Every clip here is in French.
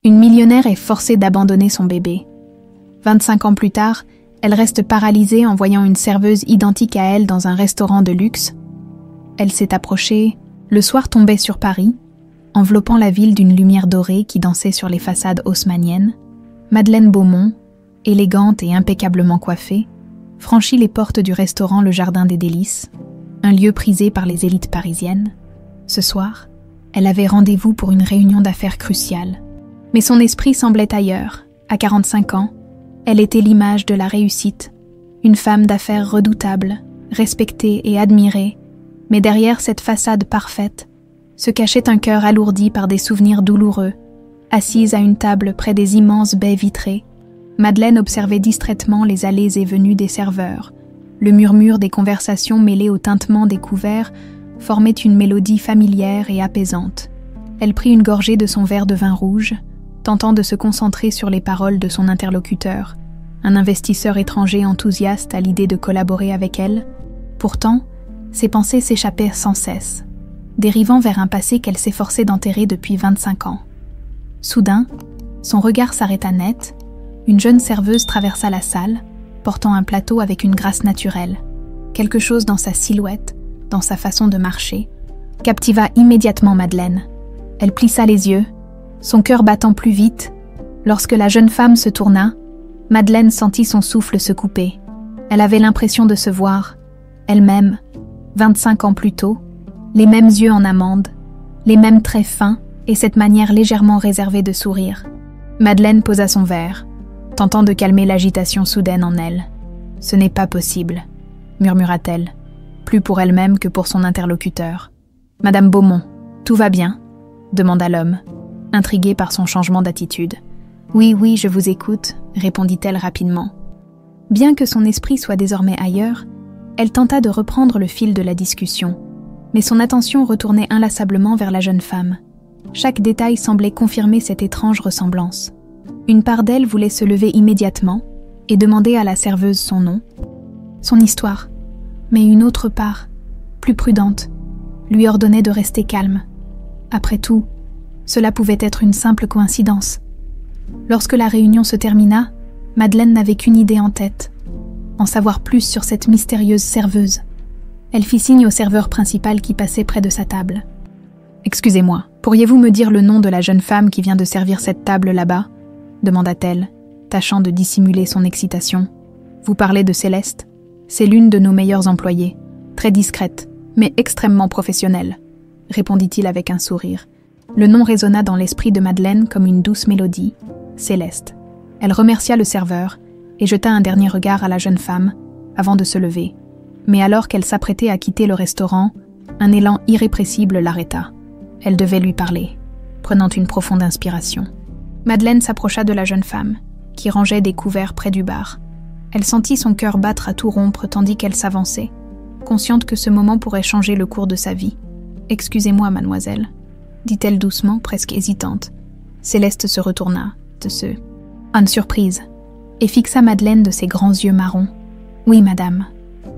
Une millionnaire est forcée d'abandonner son bébé. 25 ans plus tard, elle reste paralysée en voyant une serveuse identique à elle dans un restaurant de luxe. Elle s'est approchée. Le soir tombait sur Paris, enveloppant la ville d'une lumière dorée qui dansait sur les façades haussmanniennes. Madeleine Beaumont, élégante et impeccablement coiffée, franchit les portes du restaurant Le Jardin des Délices, un lieu prisé par les élites parisiennes. Ce soir, elle avait rendez-vous pour une réunion d'affaires cruciale. Mais son esprit semblait ailleurs. À 45 ans, elle était l'image de la réussite, une femme d'affaires redoutable, respectée et admirée, mais derrière cette façade parfaite, se cachait un cœur alourdi par des souvenirs douloureux. Assise à une table près des immenses baies vitrées, Madeleine observait distraitement les allées et venues des serveurs. Le murmure des conversations mêlé au tintement des couverts formait une mélodie familière et apaisante. Elle prit une gorgée de son verre de vin rouge, tentant de se concentrer sur les paroles de son interlocuteur, un investisseur étranger enthousiaste à l'idée de collaborer avec elle. Pourtant, ses pensées s'échappaient sans cesse, dérivant vers un passé qu'elle s'efforçait d'enterrer depuis 25 ans. Soudain, son regard s'arrêta net. Une jeune serveuse traversa la salle, portant un plateau avec une grâce naturelle. Quelque chose dans sa silhouette, dans sa façon de marcher, captiva immédiatement Madeleine. Elle plissa les yeux, son cœur battant plus vite. Lorsque la jeune femme se tourna, Madeleine sentit son souffle se couper. Elle avait l'impression de se voir, elle-même, 25 ans plus tôt, les mêmes yeux en amande, les mêmes traits fins et cette manière légèrement réservée de sourire. Madeleine posa son verre, tentant de calmer l'agitation soudaine en elle. « Ce n'est pas possible », murmura-t-elle, plus pour elle-même que pour son interlocuteur. « Madame Beaumont, tout va bien ?» demanda l'homme, intrigué par son changement d'attitude. « Oui, je vous écoute », répondit-elle rapidement. Bien que son esprit soit désormais ailleurs, elle tenta de reprendre le fil de la discussion, mais son attention retournait inlassablement vers la jeune femme. Chaque détail semblait confirmer cette étrange ressemblance. Une part d'elle voulait se lever immédiatement et demander à la serveuse son nom, son histoire, mais une autre part, plus prudente, lui ordonnait de rester calme. Après tout, cela pouvait être une simple coïncidence. Lorsque la réunion se termina, Madeleine n'avait qu'une idée en tête, en savoir plus sur cette mystérieuse serveuse. Elle fit signe au serveur principal qui passait près de sa table. « Excusez-moi, pourriez-vous me dire le nom de la jeune femme qui vient de servir cette table là-bas ?» demanda-t-elle, tâchant de dissimuler son excitation. « Vous parlez de Céleste ? C'est l'une de nos meilleures employées, très discrète, mais extrêmement professionnelle, » répondit-il avec un sourire. Le nom résonna dans l'esprit de Madeleine comme une douce mélodie, Céleste. Elle remercia le serveur et jeta un dernier regard à la jeune femme avant de se lever. Mais alors qu'elle s'apprêtait à quitter le restaurant, un élan irrépressible l'arrêta. Elle devait lui parler, prenant une profonde inspiration. Madeleine s'approcha de la jeune femme, qui rangeait des couverts près du bar. Elle sentit son cœur battre à tout rompre tandis qu'elle s'avançait, consciente que ce moment pourrait changer le cours de sa vie. « Excusez-moi, mademoiselle », dit-elle doucement, presque hésitante. Céleste se retourna, en surprise, et fixa Madeleine de ses grands yeux marrons. « Oui, madame »,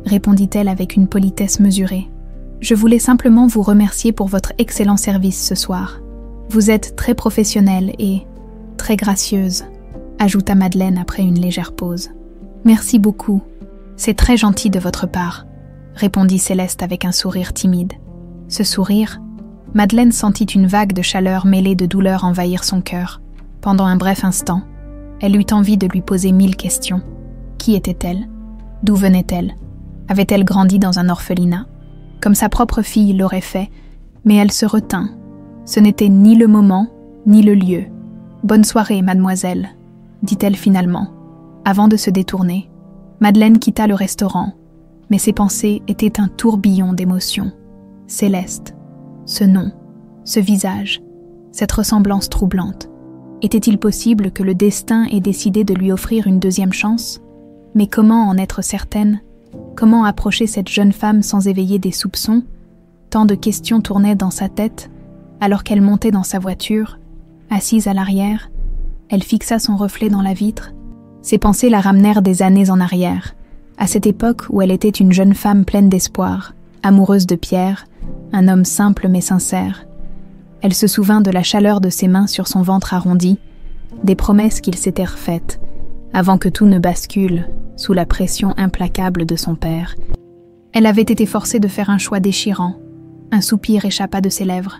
répondit-elle avec une politesse mesurée. « Je voulais simplement vous remercier pour votre excellent service ce soir. Vous êtes très professionnelle et très gracieuse, » ajouta Madeleine après une légère pause. « Merci beaucoup. C'est très gentil de votre part, » répondit Céleste avec un sourire timide. Ce sourire, Madeleine sentit une vague de chaleur mêlée de douleur envahir son cœur. Pendant un bref instant, elle eut envie de lui poser 1000 questions. Qui était-elle? D'où venait-elle? Avait-elle grandi dans un orphelinat? Comme sa propre fille l'aurait fait, mais elle se retint. Ce n'était ni le moment, ni le lieu. « Bonne soirée, mademoiselle », dit-elle finalement. Avant de se détourner, Madeleine quitta le restaurant, mais ses pensées étaient un tourbillon d'émotions. Céleste, ce nom, ce visage, cette ressemblance troublante. Était-il possible que le destin ait décidé de lui offrir une deuxième chance? Mais comment en être certaine? Comment approcher cette jeune femme sans éveiller des soupçons? Tant de questions tournaient dans sa tête, alors qu'elle montait dans sa voiture. Assise à l'arrière, elle fixa son reflet dans la vitre. Ses pensées la ramenèrent des années en arrière, à cette époque où elle était une jeune femme pleine d'espoir, amoureuse de Pierre, un homme simple mais sincère. Elle se souvint de la chaleur de ses mains sur son ventre arrondi, des promesses qu'il s'était refaites, avant que tout ne bascule sous la pression implacable de son père. Elle avait été forcée de faire un choix déchirant. Un soupir échappa de ses lèvres,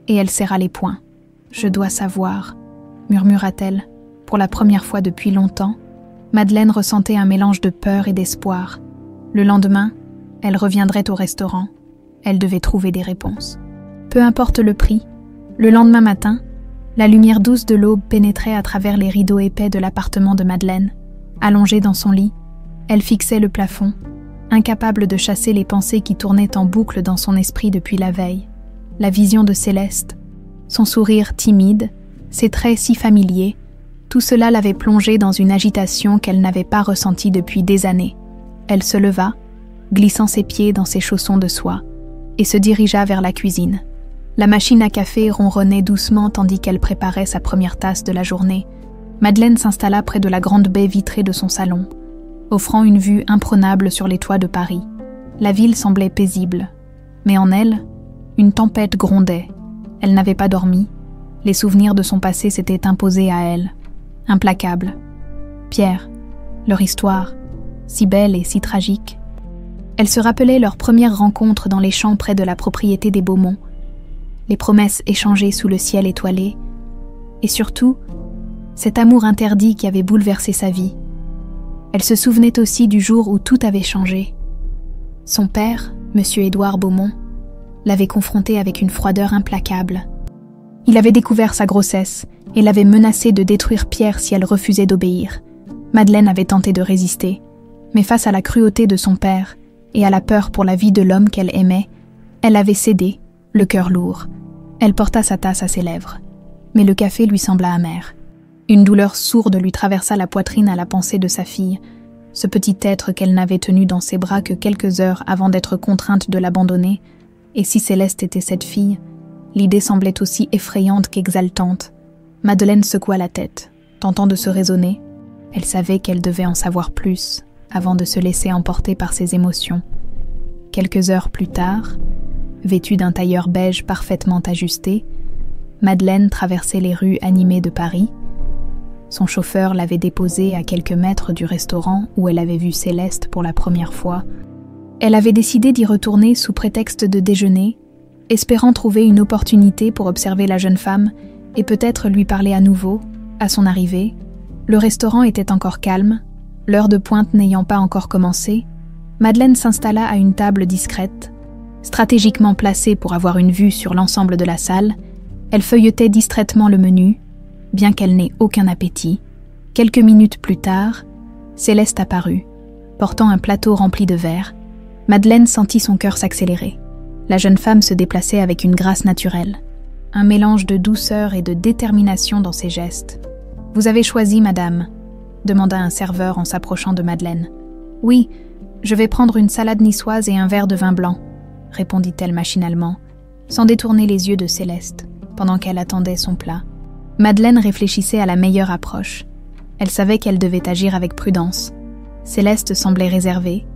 et elle serra les poings. « Je dois savoir », murmura-t-elle. Pour la première fois depuis longtemps, Madeleine ressentait un mélange de peur et d'espoir. Le lendemain, elle reviendrait au restaurant. Elle devait trouver des réponses. Peu importe le prix, le lendemain matin, la lumière douce de l'aube pénétrait à travers les rideaux épais de l'appartement de Madeleine. Allongée dans son lit, elle fixait le plafond, incapable de chasser les pensées qui tournaient en boucle dans son esprit depuis la veille. La vision de Céleste, son sourire timide, ses traits si familiers, tout cela l'avait plongée dans une agitation qu'elle n'avait pas ressentie depuis des années. Elle se leva, glissant ses pieds dans ses chaussons de soie, et se dirigea vers la cuisine. La machine à café ronronnait doucement tandis qu'elle préparait sa première tasse de la journée. Madeleine s'installa près de la grande baie vitrée de son salon, offrant une vue imprenable sur les toits de Paris. La ville semblait paisible, mais en elle, une tempête grondait. Elle n'avait pas dormi. Les souvenirs de son passé s'étaient imposés à elle, implacables. Pierre, leur histoire, si belle et si tragique. Elle se rappelait leur première rencontre dans les champs près de la propriété des Beaumont, les promesses échangées sous le ciel étoilé, et surtout, cet amour interdit qui avait bouleversé sa vie. Elle se souvenait aussi du jour où tout avait changé. Son père, M. Édouard Beaumont, l'avait confrontée avec une froideur implacable. Il avait découvert sa grossesse et l'avait menacée de détruire Pierre si elle refusait d'obéir. Madeleine avait tenté de résister, mais face à la cruauté de son père et à la peur pour la vie de l'homme qu'elle aimait, elle avait cédé, le cœur lourd. Elle porta sa tasse à ses lèvres, mais le café lui sembla amer. Une douleur sourde lui traversa la poitrine à la pensée de sa fille, ce petit être qu'elle n'avait tenu dans ses bras que quelques heures avant d'être contrainte de l'abandonner. Et si Céleste était cette fille, l'idée semblait aussi effrayante qu'exaltante. Madeleine secoua la tête, tentant de se raisonner. Elle savait qu'elle devait en savoir plus avant de se laisser emporter par ses émotions. Quelques heures plus tard, vêtue d'un tailleur beige parfaitement ajusté, Madeleine traversait les rues animées de Paris. Son chauffeur l'avait déposée à quelques mètres du restaurant où elle avait vu Céleste pour la première fois. Elle avait décidé d'y retourner sous prétexte de déjeuner, espérant trouver une opportunité pour observer la jeune femme et peut-être lui parler à nouveau, à son arrivée. Le restaurant était encore calme, l'heure de pointe n'ayant pas encore commencé. Madeleine s'installa à une table discrète, stratégiquement placée pour avoir une vue sur l'ensemble de la salle. Elle feuilletait distraitement le menu, bien qu'elle n'ait aucun appétit. Quelques minutes plus tard, Céleste apparut, portant un plateau rempli de verres. Madeleine sentit son cœur s'accélérer. La jeune femme se déplaçait avec une grâce naturelle, un mélange de douceur et de détermination dans ses gestes. « Vous avez choisi, madame ?» demanda un serveur en s'approchant de Madeleine. « Oui, je vais prendre une salade niçoise et un verre de vin blanc », répondit-elle machinalement, sans détourner les yeux de Céleste, pendant qu'elle attendait son plat. Madeleine réfléchissait à la meilleure approche. Elle savait qu'elle devait agir avec prudence. Céleste semblait réservée,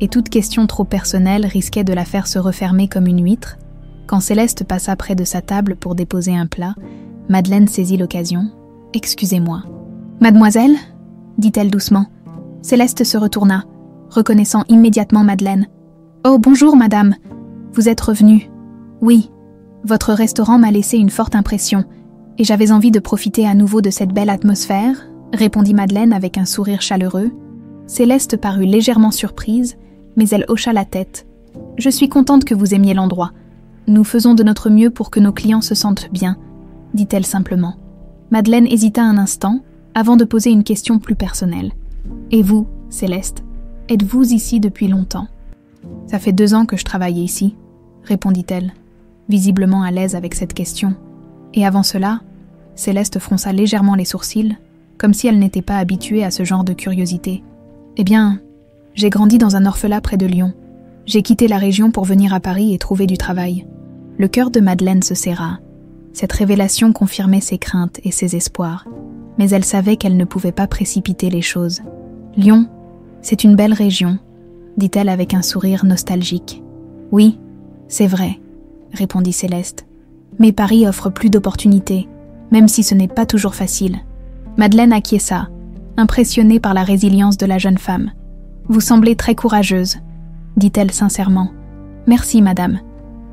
et toute question trop personnelle risquait de la faire se refermer comme une huître. Quand Céleste passa près de sa table pour déposer un plat, Madeleine saisit l'occasion. « Excusez-moi. »« Mademoiselle ?» dit-elle doucement. Céleste se retourna, reconnaissant immédiatement Madeleine. « Oh, bonjour, madame. Vous êtes revenue. »« Oui. Votre restaurant m'a laissé une forte impression, et j'avais envie de profiter à nouveau de cette belle atmosphère, » répondit Madeleine avec un sourire chaleureux. Céleste parut légèrement surprise, mais elle hocha la tête. « Je suis contente que vous aimiez l'endroit. Nous faisons de notre mieux pour que nos clients se sentent bien, » dit-elle simplement. Madeleine hésita un instant, avant de poser une question plus personnelle. « Et vous, Céleste, êtes-vous ici depuis longtemps ?»« Ça fait 2 ans que je travaille ici, » répondit-elle, visiblement à l'aise avec cette question. Et avant cela, Céleste fronça légèrement les sourcils, comme si elle n'était pas habituée à ce genre de curiosité. « Eh bien, j'ai grandi dans un orphelinat près de Lyon. J'ai quitté la région pour venir à Paris et trouver du travail. » Le cœur de Madeleine se serra. Cette révélation confirmait ses craintes et ses espoirs, mais elle savait qu'elle ne pouvait pas précipiter les choses. « Lyon, c'est une belle région, » dit-elle avec un sourire nostalgique. « Oui, c'est vrai, » répondit Céleste. « Mais Paris offre plus d'opportunités, même si ce n'est pas toujours facile. Madeleine acquiesça, impressionnée par la résilience de la jeune femme. « Vous semblez très courageuse, » dit-elle sincèrement. « Merci, madame,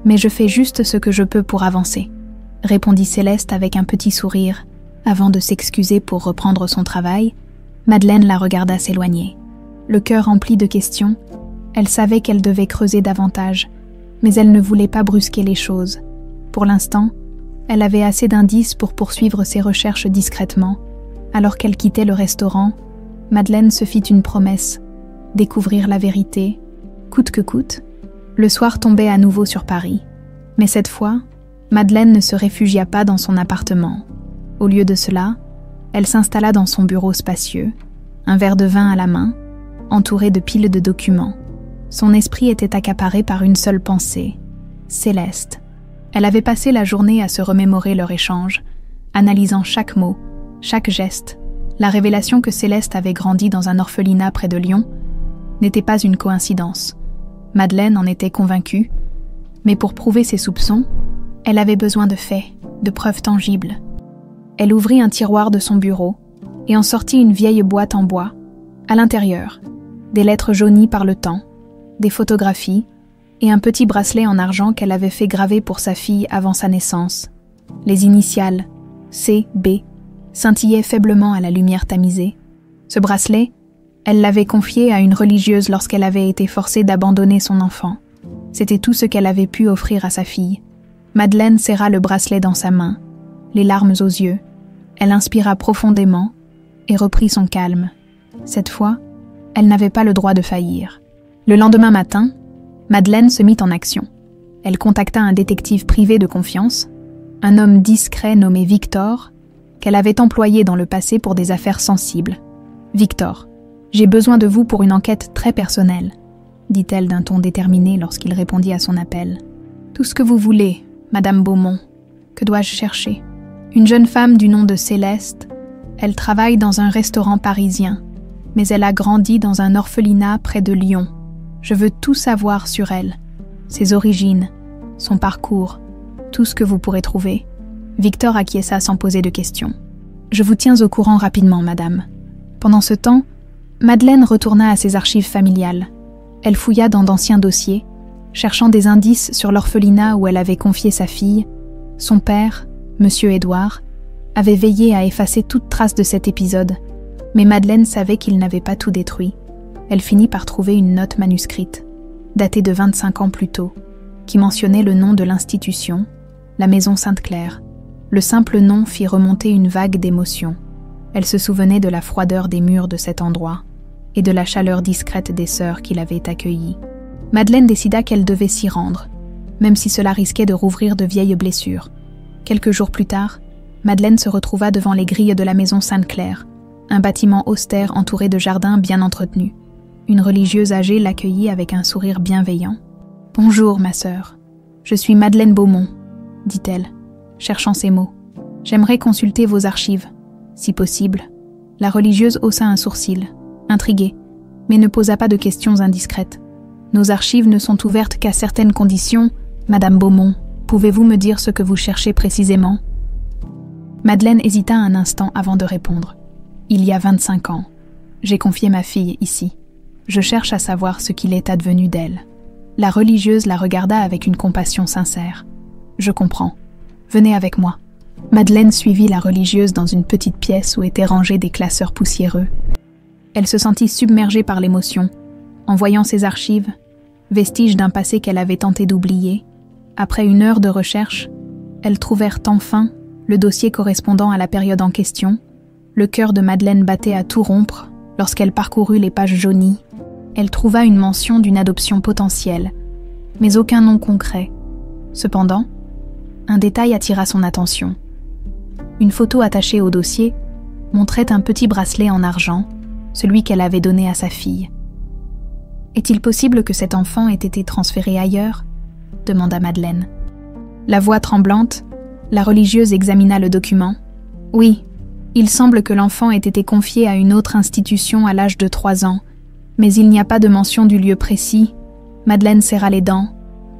mais je fais juste ce que je peux pour avancer, » répondit Céleste avec un petit sourire. Avant de s'excuser pour reprendre son travail, Madeleine la regarda s'éloigner. Le cœur rempli de questions, elle savait qu'elle devait creuser davantage, mais elle ne voulait pas brusquer les choses. Pour l'instant, elle avait assez d'indices pour poursuivre ses recherches discrètement. Alors qu'elle quittait le restaurant, Madeleine se fit une promesse, découvrir la vérité, coûte que coûte. Le soir tombait à nouveau sur Paris. Mais cette fois, Madeleine ne se réfugia pas dans son appartement. Au lieu de cela, elle s'installa dans son bureau spacieux, un verre de vin à la main, entouré de piles de documents. Son esprit était accaparé par une seule pensée, Céleste. Elle avait passé la journée à se remémorer leur échange, analysant chaque mot, chaque geste. La révélation que Céleste avait grandi dans un orphelinat près de Lyon n'était pas une coïncidence. Madeleine en était convaincue, mais pour prouver ses soupçons, elle avait besoin de faits, de preuves tangibles. Elle ouvrit un tiroir de son bureau et en sortit une vieille boîte en bois. À l'intérieur, des lettres jaunies par le temps, des photographies et un petit bracelet en argent qu'elle avait fait graver pour sa fille avant sa naissance. Les initiales C.B. scintillaient faiblement à la lumière tamisée. Ce bracelet, elle l'avait confié à une religieuse lorsqu'elle avait été forcée d'abandonner son enfant. C'était tout ce qu'elle avait pu offrir à sa fille. Madeleine serra le bracelet dans sa main, les larmes aux yeux. Elle inspira profondément et reprit son calme. Cette fois, elle n'avait pas le droit de faillir. Le lendemain matin, Madeleine se mit en action. Elle contacta un détective privé de confiance, un homme discret nommé Victor, qu'elle avait employé dans le passé pour des affaires sensibles. « Victor, j'ai besoin de vous pour une enquête très personnelle, » dit-elle d'un ton déterminé lorsqu'il répondit à son appel. « Tout ce que vous voulez, Madame Beaumont. Que dois-je chercher ? Une jeune femme du nom de Céleste. Elle travaille dans un restaurant parisien, mais elle a grandi dans un orphelinat près de Lyon. Je veux tout savoir sur elle, ses origines, son parcours, tout ce que vous pourrez trouver. » Victor acquiesça sans poser de questions. « Je vous tiens au courant rapidement, madame. » Pendant ce temps, Madeleine retourna à ses archives familiales. Elle fouilla dans d'anciens dossiers, cherchant des indices sur l'orphelinat où elle avait confié sa fille. Son père, Monsieur Édouard, avait veillé à effacer toute trace de cet épisode, mais Madeleine savait qu'il n'avait pas tout détruit. Elle finit par trouver une note manuscrite, datée de 25 ans plus tôt, qui mentionnait le nom de l'institution, la maison Sainte-Claire. Le simple nom fit remonter une vague d'émotions. Elle se souvenait de la froideur des murs de cet endroit et de la chaleur discrète des sœurs qui l'avaient accueillie. Madeleine décida qu'elle devait s'y rendre, même si cela risquait de rouvrir de vieilles blessures. Quelques jours plus tard, Madeleine se retrouva devant les grilles de la maison Sainte-Claire, un bâtiment austère entouré de jardins bien entretenus. Une religieuse âgée l'accueillit avec un sourire bienveillant. « Bonjour, ma sœur. Je suis Madeleine Beaumont, » dit-elle, cherchant ses mots. « J'aimerais consulter vos archives, si possible. » La religieuse haussa un sourcil, intriguée, mais ne posa pas de questions indiscrètes. « Nos archives ne sont ouvertes qu'à certaines conditions. Madame Beaumont, pouvez-vous me dire ce que vous cherchez précisément ?» Madeleine hésita un instant avant de répondre. « Il y a 25 ans, j'ai confié ma fille ici. Je cherche à savoir ce qu'il est advenu d'elle. » La religieuse la regarda avec une compassion sincère. « Je comprends. Venez avec moi. » Madeleine suivit la religieuse dans une petite pièce où étaient rangés des classeurs poussiéreux. Elle se sentit submergée par l'émotion, en voyant ses archives, vestiges d'un passé qu'elle avait tenté d'oublier. Après une heure de recherche, elles trouvèrent enfin le dossier correspondant à la période en question. Le cœur de Madeleine battait à tout rompre lorsqu'elle parcourut les pages jaunies. Elle trouva une mention d'une adoption potentielle, mais aucun nom concret. Cependant, un détail attira son attention. Une photo attachée au dossier montrait un petit bracelet en argent, celui qu'elle avait donné à sa fille. « Est-il possible que cet enfant ait été transféré ailleurs ?» demanda Madeleine. La voix tremblante, la religieuse examina le document. « Oui, il semble que l'enfant ait été confié à une autre institution à l'âge de 3 ans, mais il n'y a pas de mention du lieu précis. » Madeleine serra les dents.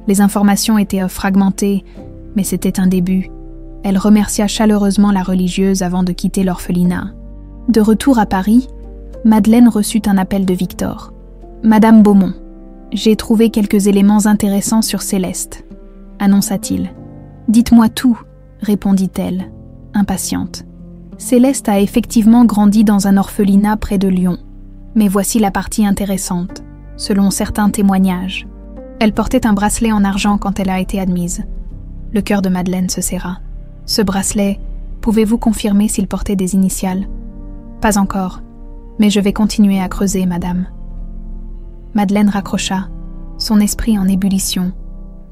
Les informations étaient fragmentées, mais c'était un début. Elle remercia chaleureusement la religieuse avant de quitter l'orphelinat. De retour à Paris, Madeleine reçut un appel de Victor. « Madame Beaumont, j'ai trouvé quelques éléments intéressants sur Céleste, » annonça-t-il. « Dites-moi tout, » répondit-elle, impatiente. Céleste a effectivement grandi dans un orphelinat près de Lyon. Mais voici la partie intéressante, selon certains témoignages. Elle portait un bracelet en argent quand elle a été admise. Le cœur de Madeleine se serra. Ce bracelet, pouvez-vous confirmer s'il portait des initiales ? Pas encore, mais je vais continuer à creuser, madame. Madeleine raccrocha, son esprit en ébullition.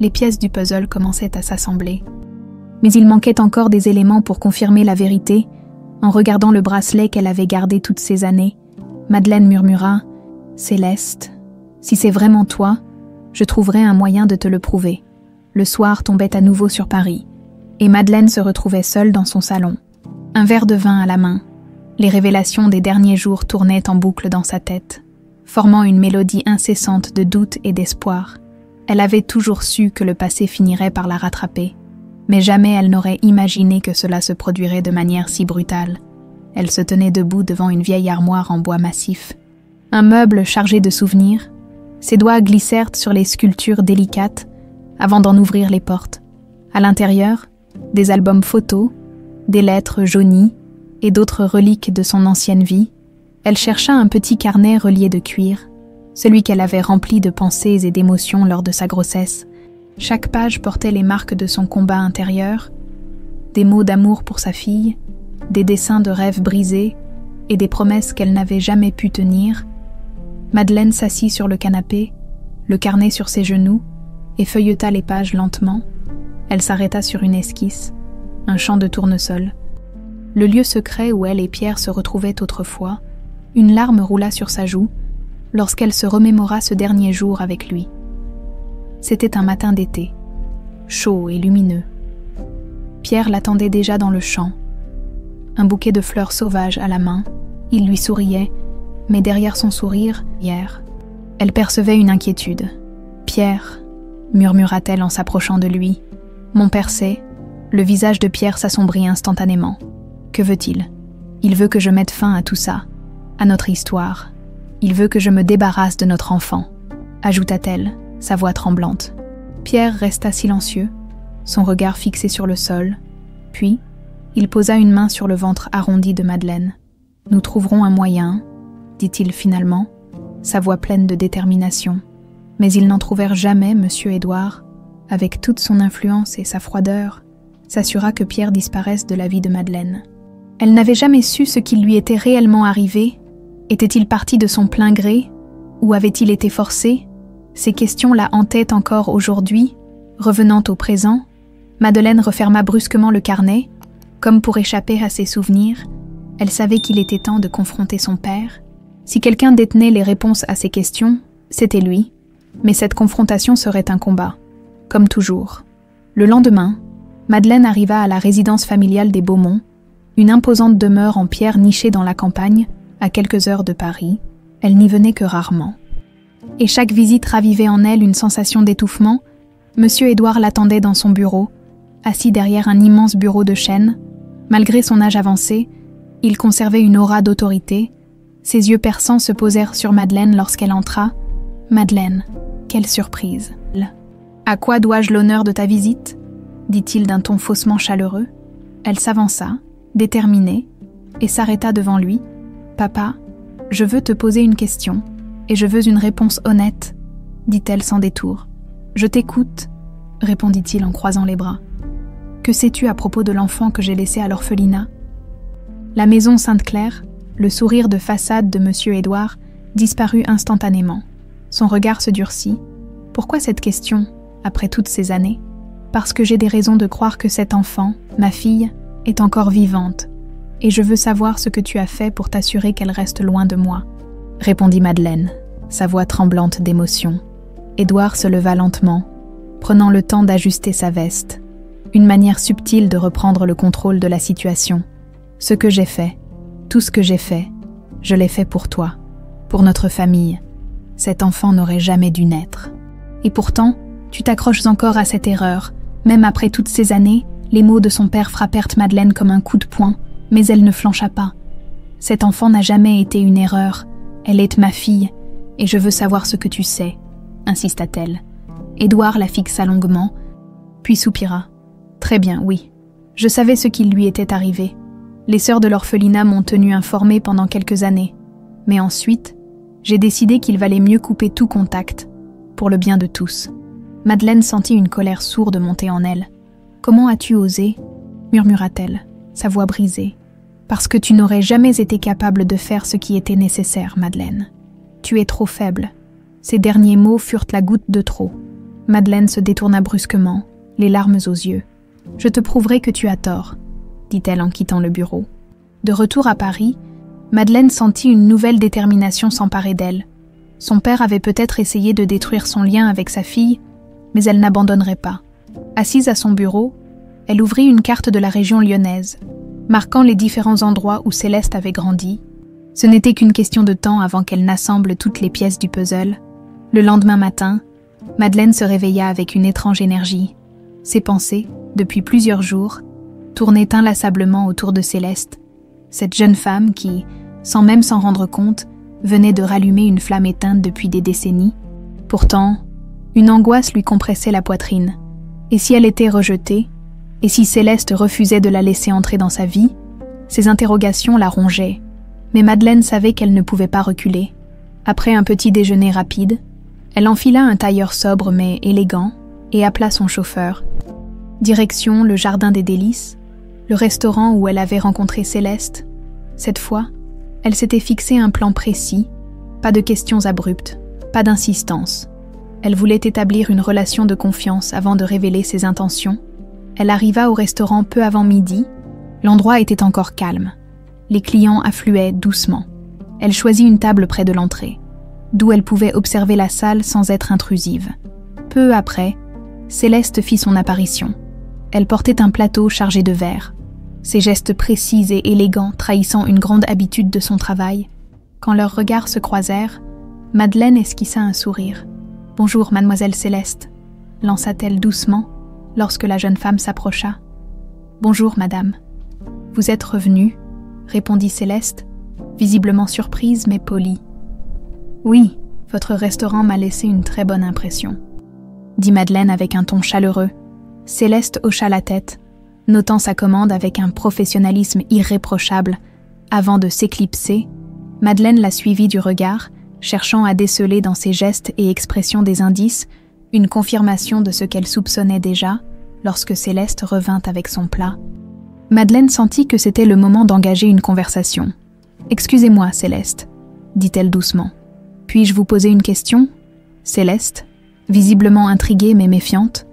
Les pièces du puzzle commençaient à s'assembler. Mais il manquait encore des éléments pour confirmer la vérité. En regardant le bracelet qu'elle avait gardé toutes ces années, Madeleine murmura « Céleste, si c'est vraiment toi, je trouverai un moyen de te le prouver. » Le soir tombait à nouveau sur Paris, et Madeleine se retrouvait seule dans son salon, un verre de vin à la main. Les révélations des derniers jours tournaient en boucle dans sa tête, formant une mélodie incessante de doute et d'espoir. Elle avait toujours su que le passé finirait par la rattraper, mais jamais elle n'aurait imaginé que cela se produirait de manière si brutale. Elle se tenait debout devant une vieille armoire en bois massif. Un meuble chargé de souvenirs, ses doigts glissèrent sur les sculptures délicates avant d'en ouvrir les portes. À l'intérieur, des albums photos, des lettres jaunies et d'autres reliques de son ancienne vie. Elle chercha un petit carnet relié de cuir, celui qu'elle avait rempli de pensées et d'émotions lors de sa grossesse. Chaque page portait les marques de son combat intérieur, des mots d'amour pour sa fille, des dessins de rêves brisés et des promesses qu'elle n'avait jamais pu tenir. Madeleine s'assit sur le canapé, le carnet sur ses genoux, et feuilleta les pages lentement. Elle s'arrêta sur une esquisse, un champ de tournesol. Le lieu secret où elle et Pierre se retrouvaient autrefois. Une larme roula sur sa joue lorsqu'elle se remémora ce dernier jour avec lui. C'était un matin d'été, chaud et lumineux. Pierre l'attendait déjà dans le champ. Un bouquet de fleurs sauvages à la main, il lui souriait, mais derrière son sourire, elle percevait une inquiétude. « Pierre », murmura-t-elle en s'approchant de lui. Mon père sait. Le visage de Pierre s'assombrit instantanément. Que veut-il ? Il veut que je mette fin à tout ça, à notre histoire. Il veut que je me débarrasse de notre enfant, ajouta-t-elle, sa voix tremblante. Pierre resta silencieux, son regard fixé sur le sol. Puis, il posa une main sur le ventre arrondi de Madeleine. « Nous trouverons un moyen, » dit-il finalement, sa voix pleine de détermination. Mais ils n'en trouvèrent jamais, monsieur Édouard, avec toute son influence et sa froideur, s'assura que Pierre disparaisse de la vie de Madeleine. Elle n'avait jamais su ce qui lui était réellement arrivé. Était-il parti de son plein gré, ou avait-il été forcé? Ces questions la hantaient encore aujourd'hui. Revenant au présent, Madeleine referma brusquement le carnet, comme pour échapper à ses souvenirs. Elle savait qu'il était temps de confronter son père. Si quelqu'un détenait les réponses à ces questions, c'était lui. Mais cette confrontation serait un combat, comme toujours. Le lendemain, Madeleine arriva à la résidence familiale des Beaumont, une imposante demeure en pierre nichée dans la campagne, à quelques heures de Paris. Elle n'y venait que rarement. Et chaque visite ravivait en elle une sensation d'étouffement. Monsieur Édouard l'attendait dans son bureau, assis derrière un immense bureau de chêne. Malgré son âge avancé, il conservait une aura d'autorité. Ses yeux perçants se posèrent sur Madeleine lorsqu'elle entra. « Madeleine, quelle surprise !»« À quoi dois-je l'honneur de ta visite ?» dit-il d'un ton faussement chaleureux. Elle s'avança, déterminée, et s'arrêta devant lui. « Papa, je veux te poser une question, et je veux une réponse honnête, » dit-elle sans détour. « Je t'écoute, » répondit-il en croisant les bras. « Que sais-tu à propos de l'enfant que j'ai laissé à l'orphelinat ?» La maison Sainte-Claire, le sourire de façade de monsieur Édouard, disparut instantanément. Son regard se durcit. « Pourquoi cette question, après toutes ces années ? Parce que j'ai des raisons de croire que cet enfant, ma fille, est encore vivante, et je veux savoir ce que tu as fait pour t'assurer qu'elle reste loin de moi, » répondit Madeleine, sa voix tremblante d'émotion. Édouard se leva lentement, prenant le temps d'ajuster sa veste, une manière subtile de reprendre le contrôle de la situation. « Ce que j'ai fait, tout ce que j'ai fait, je l'ai fait pour toi, pour notre famille. Cet enfant n'aurait jamais dû naître. Et pourtant, tu t'accroches encore à cette erreur. Même après toutes ces années, les mots de son père frappèrent Madeleine comme un coup de poing, mais elle ne flancha pas. Cette enfant n'a jamais été une erreur. Elle est ma fille, et je veux savoir ce que tu sais, insista-t-elle. Édouard la fixa longuement, puis soupira. Très bien, oui. Je savais ce qui lui était arrivé. Les sœurs de l'orphelinat m'ont tenu informée pendant quelques années. Mais ensuite, j'ai décidé qu'il valait mieux couper tout contact, pour le bien de tous. Madeleine sentit une colère sourde monter en elle. « Comment as-tu osé ?» murmura-t-elle, sa voix brisée. « Parce que tu n'aurais jamais été capable de faire ce qui était nécessaire, Madeleine. Tu es trop faible. » Ces derniers mots furent la goutte de trop. Madeleine se détourna brusquement, les larmes aux yeux. « Je te prouverai que tu as tort, » dit-elle en quittant le bureau. De retour à Paris, Madeleine sentit une nouvelle détermination s'emparer d'elle. Son père avait peut-être essayé de détruire son lien avec sa fille, mais elle n'abandonnerait pas. Assise à son bureau, elle ouvrit une carte de la région lyonnaise, marquant les différents endroits où Céleste avait grandi. Ce n'était qu'une question de temps avant qu'elle n'assemble toutes les pièces du puzzle. Le lendemain matin, Madeleine se réveilla avec une étrange énergie. Ses pensées, depuis plusieurs jours, tournaient inlassablement autour de Céleste, cette jeune femme qui, sans même s'en rendre compte, venait de rallumer une flamme éteinte depuis des décennies. Pourtant, une angoisse lui compressait la poitrine. Et si elle était rejetée? Et si Céleste refusait de la laisser entrer dans sa vie? Ces interrogations la rongeaient. Mais Madeleine savait qu'elle ne pouvait pas reculer. Après un petit déjeuner rapide, elle enfila un tailleur sobre mais élégant et appela son chauffeur. Direction le Jardin des Délices, le restaurant où elle avait rencontré Céleste. Cette fois, elle s'était fixé un plan précis, pas de questions abruptes, pas d'insistance. Elle voulait établir une relation de confiance avant de révéler ses intentions. Elle arriva au restaurant peu avant midi. L'endroit était encore calme. Les clients affluaient doucement. Elle choisit une table près de l'entrée, d'où elle pouvait observer la salle sans être intrusive. Peu après, Céleste fit son apparition. Elle portait un plateau chargé de verres, ses gestes précis et élégants trahissant une grande habitude de son travail. Quand leurs regards se croisèrent, Madeleine esquissa un sourire. « Bonjour, mademoiselle Céleste », lança-t-elle doucement lorsque la jeune femme s'approcha. « Bonjour, madame. »« Vous êtes revenue ?» répondit Céleste, visiblement surprise mais polie. « Oui, votre restaurant m'a laissé une très bonne impression, » dit Madeleine avec un ton chaleureux. Céleste hocha la tête, notant sa commande avec un professionnalisme irréprochable. Avant de s'éclipser, Madeleine la suivit du regard, cherchant à déceler dans ses gestes et expressions des indices, une confirmation de ce qu'elle soupçonnait déjà, lorsque Céleste revint avec son plat. Madeleine sentit que c'était le moment d'engager une conversation. « Excusez-moi, Céleste, » dit-elle doucement. « Puis-je vous poser une question ?» Céleste, visiblement intriguée mais méfiante,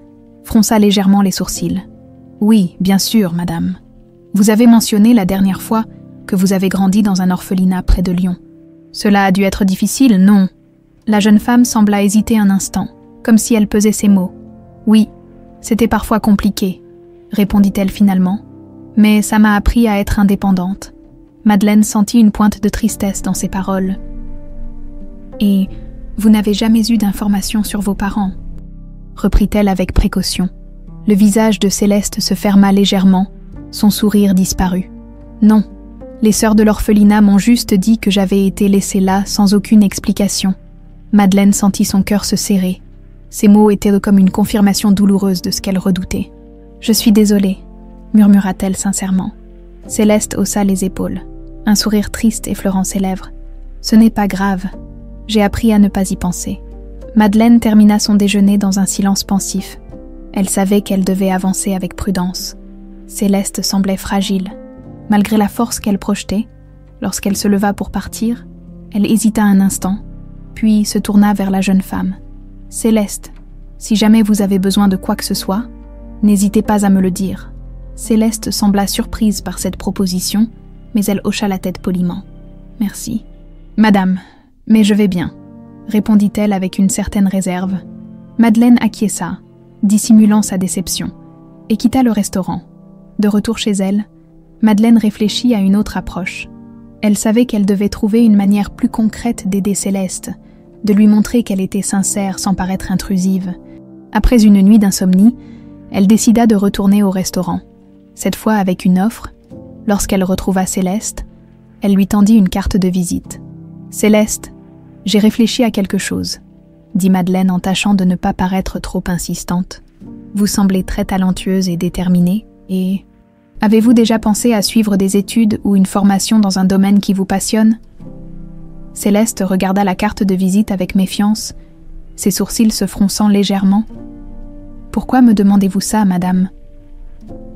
fronça légèrement les sourcils. « Oui, bien sûr, madame. Vous avez mentionné la dernière fois que vous avez grandi dans un orphelinat près de Lyon. Cela a dû être difficile, non ?» La jeune femme sembla hésiter un instant, comme si elle pesait ses mots. « Oui, c'était parfois compliqué, » répondit-elle finalement, « mais ça m'a appris à être indépendante. » Madeleine sentit une pointe de tristesse dans ses paroles. « Et vous n'avez jamais eu d'informations sur vos parents ?» reprit-elle avec précaution. Le visage de Céleste se ferma légèrement, son sourire disparut. « Non, les sœurs de l'orphelinat m'ont juste dit que j'avais été laissée là sans aucune explication. » Madeleine sentit son cœur se serrer. Ces mots étaient comme une confirmation douloureuse de ce qu'elle redoutait. « Je suis désolée, » murmura-t-elle sincèrement. Céleste haussa les épaules, un sourire triste effleurant ses lèvres. « Ce n'est pas grave, j'ai appris à ne pas y penser. » Madeleine termina son déjeuner dans un silence pensif. Elle savait qu'elle devait avancer avec prudence. Céleste semblait fragile. Malgré la force qu'elle projetait, lorsqu'elle se leva pour partir, elle hésita un instant, puis se tourna vers la jeune femme. « Céleste, si jamais vous avez besoin de quoi que ce soit, n'hésitez pas à me le dire. » Céleste sembla surprise par cette proposition, mais elle hocha la tête poliment. « Merci. »« Madame, mais je vais bien. » répondit-elle avec une certaine réserve. Madeleine acquiesça, dissimulant sa déception, et quitta le restaurant. De retour chez elle, Madeleine réfléchit à une autre approche. Elle savait qu'elle devait trouver une manière plus concrète d'aider Céleste, de lui montrer qu'elle était sincère sans paraître intrusive. Après une nuit d'insomnie, elle décida de retourner au restaurant. Cette fois avec une offre, lorsqu'elle retrouva Céleste, Elle lui tendit une carte de visite. « Céleste, j'ai réfléchi à quelque chose, » dit Madeleine en tâchant de ne pas paraître trop insistante. « Vous semblez très talentueuse et déterminée, et... avez-vous déjà pensé à suivre des études ou une formation dans un domaine qui vous passionne ?» Céleste regarda la carte de visite avec méfiance, ses sourcils se fronçant légèrement. « Pourquoi me demandez-vous ça, madame ?»«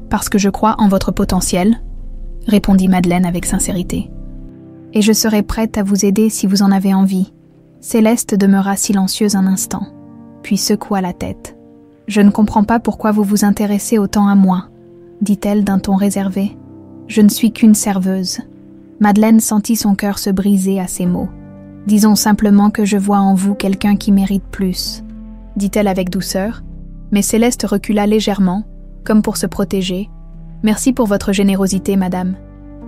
Parce que je crois en votre potentiel, » répondit Madeleine avec sincérité. « Et je serai prête à vous aider si vous en avez envie. » Céleste demeura silencieuse un instant, puis secoua la tête. « Je ne comprends pas pourquoi vous vous intéressez autant à moi, » dit-elle d'un ton réservé. « Je ne suis qu'une serveuse. » Madeleine sentit son cœur se briser à ces mots. « Disons simplement que je vois en vous quelqu'un qui mérite plus, » dit-elle avec douceur, mais Céleste recula légèrement, comme pour se protéger. « Merci pour votre générosité, madame,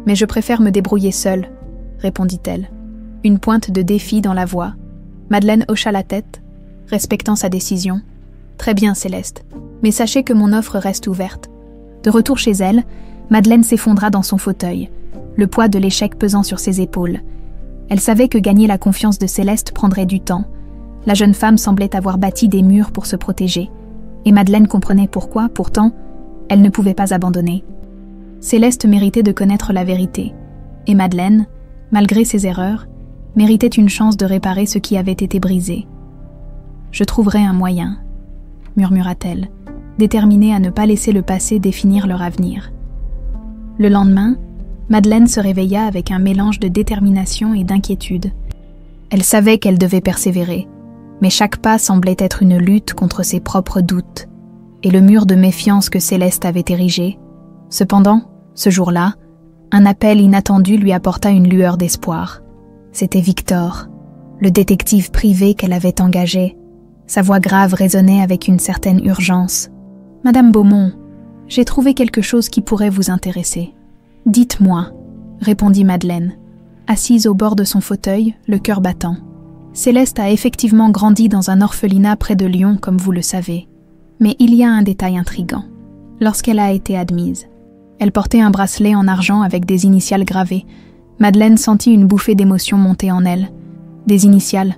mais je préfère me débrouiller seule, » répondit-elle, une pointe de défi dans la voix. Madeleine hocha la tête, respectant sa décision. « Très bien, Céleste, mais sachez que mon offre reste ouverte. » De retour chez elle, Madeleine s'effondra dans son fauteuil, le poids de l'échec pesant sur ses épaules. Elle savait que gagner la confiance de Céleste prendrait du temps. La jeune femme semblait avoir bâti des murs pour se protéger, et Madeleine comprenait pourquoi, pourtant, elle ne pouvait pas abandonner. Céleste méritait de connaître la vérité, et Madeleine, malgré ses erreurs, méritait une chance de réparer ce qui avait été brisé. « Je trouverai un moyen », murmura-t-elle, déterminée à ne pas laisser le passé définir leur avenir. Le lendemain, Madeleine se réveilla avec un mélange de détermination et d'inquiétude. Elle savait qu'elle devait persévérer, mais chaque pas semblait être une lutte contre ses propres doutes et le mur de méfiance que Céleste avait érigé. Cependant, ce jour-là, un appel inattendu lui apporta une lueur d'espoir. C'était Victor, le détective privé qu'elle avait engagé. Sa voix grave résonnait avec une certaine urgence. « Madame Beaumont, j'ai trouvé quelque chose qui pourrait vous intéresser. »« Dites-moi, » répondit Madeleine, assise au bord de son fauteuil, le cœur battant. Céleste a effectivement grandi dans un orphelinat près de Lyon, comme vous le savez. Mais il y a un détail intriguant. Lorsqu'elle a été admise, elle portait un bracelet en argent avec des initiales gravées. Madeleine sentit une bouffée d'émotion monter en elle. « Des initiales ?»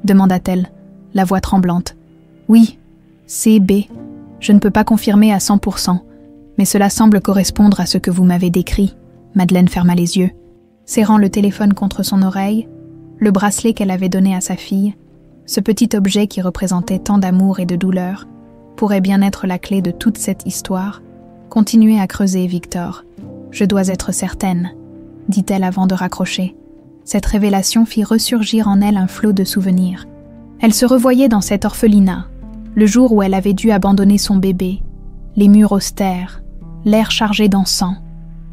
demanda-t-elle, la voix tremblante. « Oui, C.B. Je ne peux pas confirmer à 100%, mais cela semble correspondre à ce que vous m'avez décrit. » Madeleine ferma les yeux. Serrant le téléphone contre son oreille, le bracelet qu'elle avait donné à sa fille, ce petit objet qui représentait tant d'amour et de douleur, pourrait bien être la clé de toute cette histoire. Continuez à creuser, Victor. Je dois être certaine, dit-elle avant de raccrocher. Cette révélation fit ressurgir en elle un flot de souvenirs. Elle se revoyait dans cet orphelinat, le jour où elle avait dû abandonner son bébé, les murs austères, l'air chargé d'encens,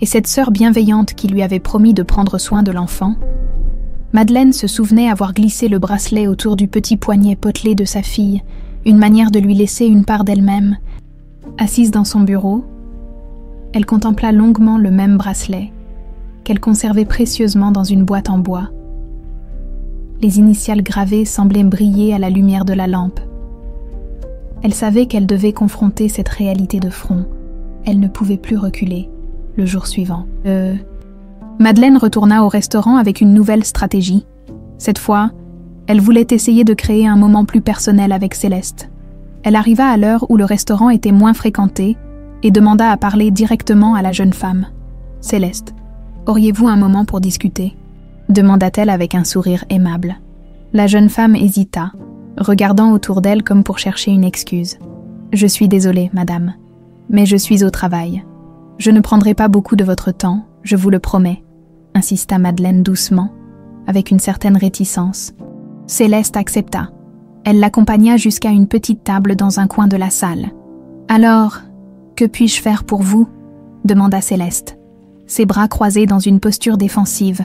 et cette sœur bienveillante qui lui avait promis de prendre soin de l'enfant. Madeleine se souvenait avoir glissé le bracelet autour du petit poignet potelé de sa fille, une manière de lui laisser une part d'elle-même. Assise dans son bureau, elle contempla longuement le même bracelet, qu'elle conservait précieusement dans une boîte en bois. Les initiales gravées semblaient briller à la lumière de la lampe. Elle savait qu'elle devait confronter cette réalité de front. Elle ne pouvait plus reculer. Le jour suivant, Madeleine retourna au restaurant avec une nouvelle stratégie. Cette fois, elle voulait essayer de créer un moment plus personnel avec Céleste. Elle arriva à l'heure où le restaurant était moins fréquenté et demanda à parler directement à la jeune femme. « Céleste, auriez-vous un moment pour discuter ?» demanda-t-elle avec un sourire aimable. La jeune femme hésita, regardant autour d'elle comme pour chercher une excuse. « Je suis désolée, madame, mais je suis au travail. Je ne prendrai pas beaucoup de votre temps, je vous le promets, » insista Madeleine doucement, avec une certaine réticence. Céleste accepta. Elle l'accompagna jusqu'à une petite table dans un coin de la salle. « Alors, que puis-je faire pour vous ?» demanda Céleste. Ses bras croisés dans une posture défensive,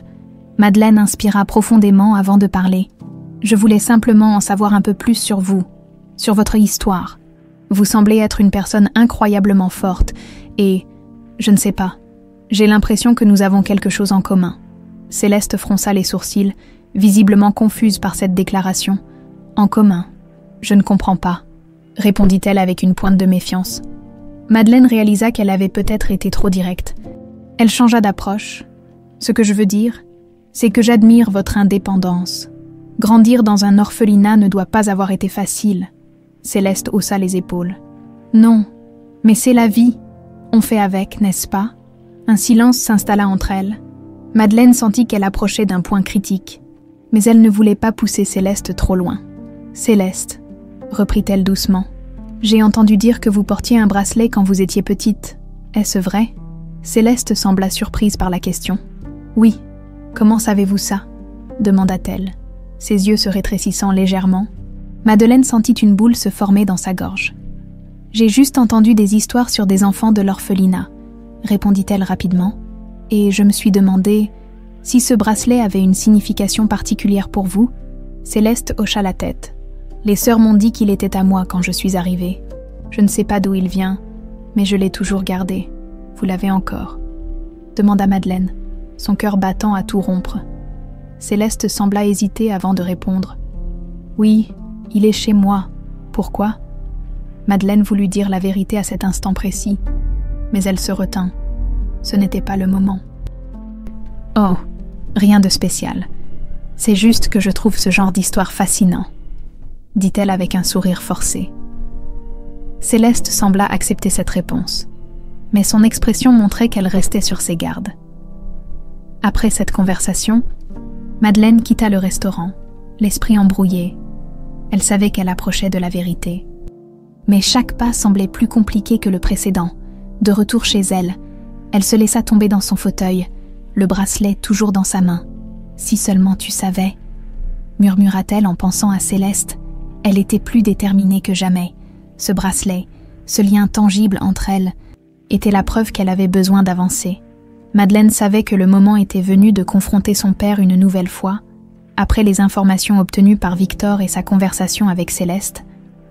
Madeleine inspira profondément avant de parler. « Je voulais simplement en savoir un peu plus sur vous, sur votre histoire. Vous semblez être une personne incroyablement forte et, je ne sais pas, j'ai l'impression que nous avons quelque chose en commun. » Céleste fronça les sourcils, visiblement confuse par cette déclaration. « En commun? Je ne comprends pas, » répondit-elle avec une pointe de méfiance. Madeleine réalisa qu'elle avait peut-être été trop directe. Elle changea d'approche, Ce que je veux dire, c'est que j'admire votre indépendance. Grandir dans un orphelinat ne doit pas avoir été facile. Céleste haussa les épaules. Non, mais c'est la vie. On fait avec, n'est-ce pas? Un silence s'installa entre elles. Madeleine sentit qu'elle approchait d'un point critique, mais elle ne voulait pas pousser Céleste trop loin. Céleste, reprit-elle doucement, j'ai entendu dire que vous portiez un bracelet quand vous étiez petite. Est-ce vrai? Céleste sembla surprise par la question. Oui. Comment savez-vous ça? Demanda-t-elle, ses yeux se rétrécissant légèrement. Madeleine sentit une boule se former dans sa gorge. J'ai juste entendu des histoires sur des enfants de l'orphelinat, répondit-elle rapidement, et je me suis demandé si ce bracelet avait une signification particulière pour vous. Céleste hocha la tête. Les sœurs m'ont dit qu'il était à moi quand je suis arrivée. Je ne sais pas d'où il vient, mais je l'ai toujours gardé. Vous l'avez encore? Demanda Madeleine, son cœur battant à tout rompre. Céleste sembla hésiter avant de répondre. Oui, il est chez moi. Pourquoi? Madeleine voulut dire la vérité à cet instant précis, mais elle se retint. Ce n'était pas le moment. Oh, rien de spécial. C'est juste que je trouve ce genre d'histoire fascinant, dit-elle avec un sourire forcé. Céleste sembla accepter cette réponse, mais son expression montrait qu'elle restait sur ses gardes. Après cette conversation, Madeleine quitta le restaurant, l'esprit embrouillé. Elle savait qu'elle approchait de la vérité. Mais chaque pas semblait plus compliqué que le précédent. De retour chez elle, elle se laissa tomber dans son fauteuil, le bracelet toujours dans sa main. « Si seulement tu savais », murmura-t-elle en pensant à Céleste. Elle était plus déterminée que jamais. Ce bracelet, ce lien tangible entre elles, était la preuve qu'elle avait besoin d'avancer. Madeleine savait que le moment était venu de confronter son père une nouvelle fois. Après les informations obtenues par Victor et sa conversation avec Céleste,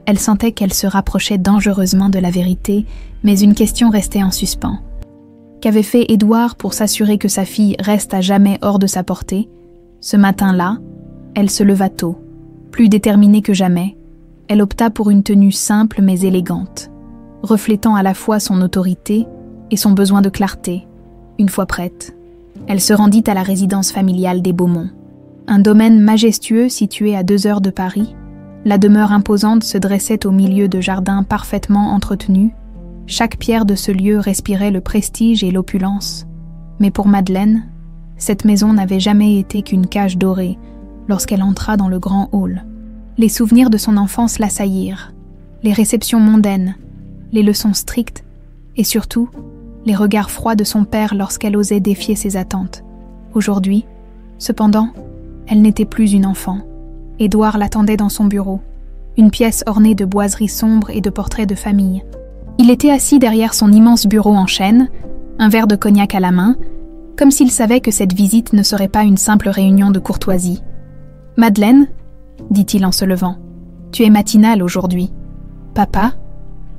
elle sentait qu'elle se rapprochait dangereusement de la vérité, mais une question restait en suspens. Qu'avait fait Édouard pour s'assurer que sa fille reste à jamais hors de sa portée? Ce matin-là, elle se leva tôt. Plus déterminée que jamais, elle opta pour une tenue simple mais élégante, reflétant à la fois son autorité et son besoin de clarté. Une fois prête, elle se rendit à la résidence familiale des Beaumont. Un domaine majestueux situé à 2 heures de Paris, la demeure imposante se dressait au milieu de jardins parfaitement entretenus. Chaque pierre de ce lieu respirait le prestige et l'opulence. Mais pour Madeleine, cette maison n'avait jamais été qu'une cage dorée lorsqu'elle entra dans le grand hall. Les souvenirs de son enfance l'assaillirent, les réceptions mondaines, les leçons strictes et surtout, les regards froids de son père lorsqu'elle osait défier ses attentes. Aujourd'hui, cependant, elle n'était plus une enfant. Édouard l'attendait dans son bureau, une pièce ornée de boiseries sombres et de portraits de famille. Il était assis derrière son immense bureau en chêne, un verre de cognac à la main, comme s'il savait que cette visite ne serait pas une simple réunion de courtoisie. « Madeleine » dit-il en se levant. « Tu es matinale aujourd'hui. »« Papa »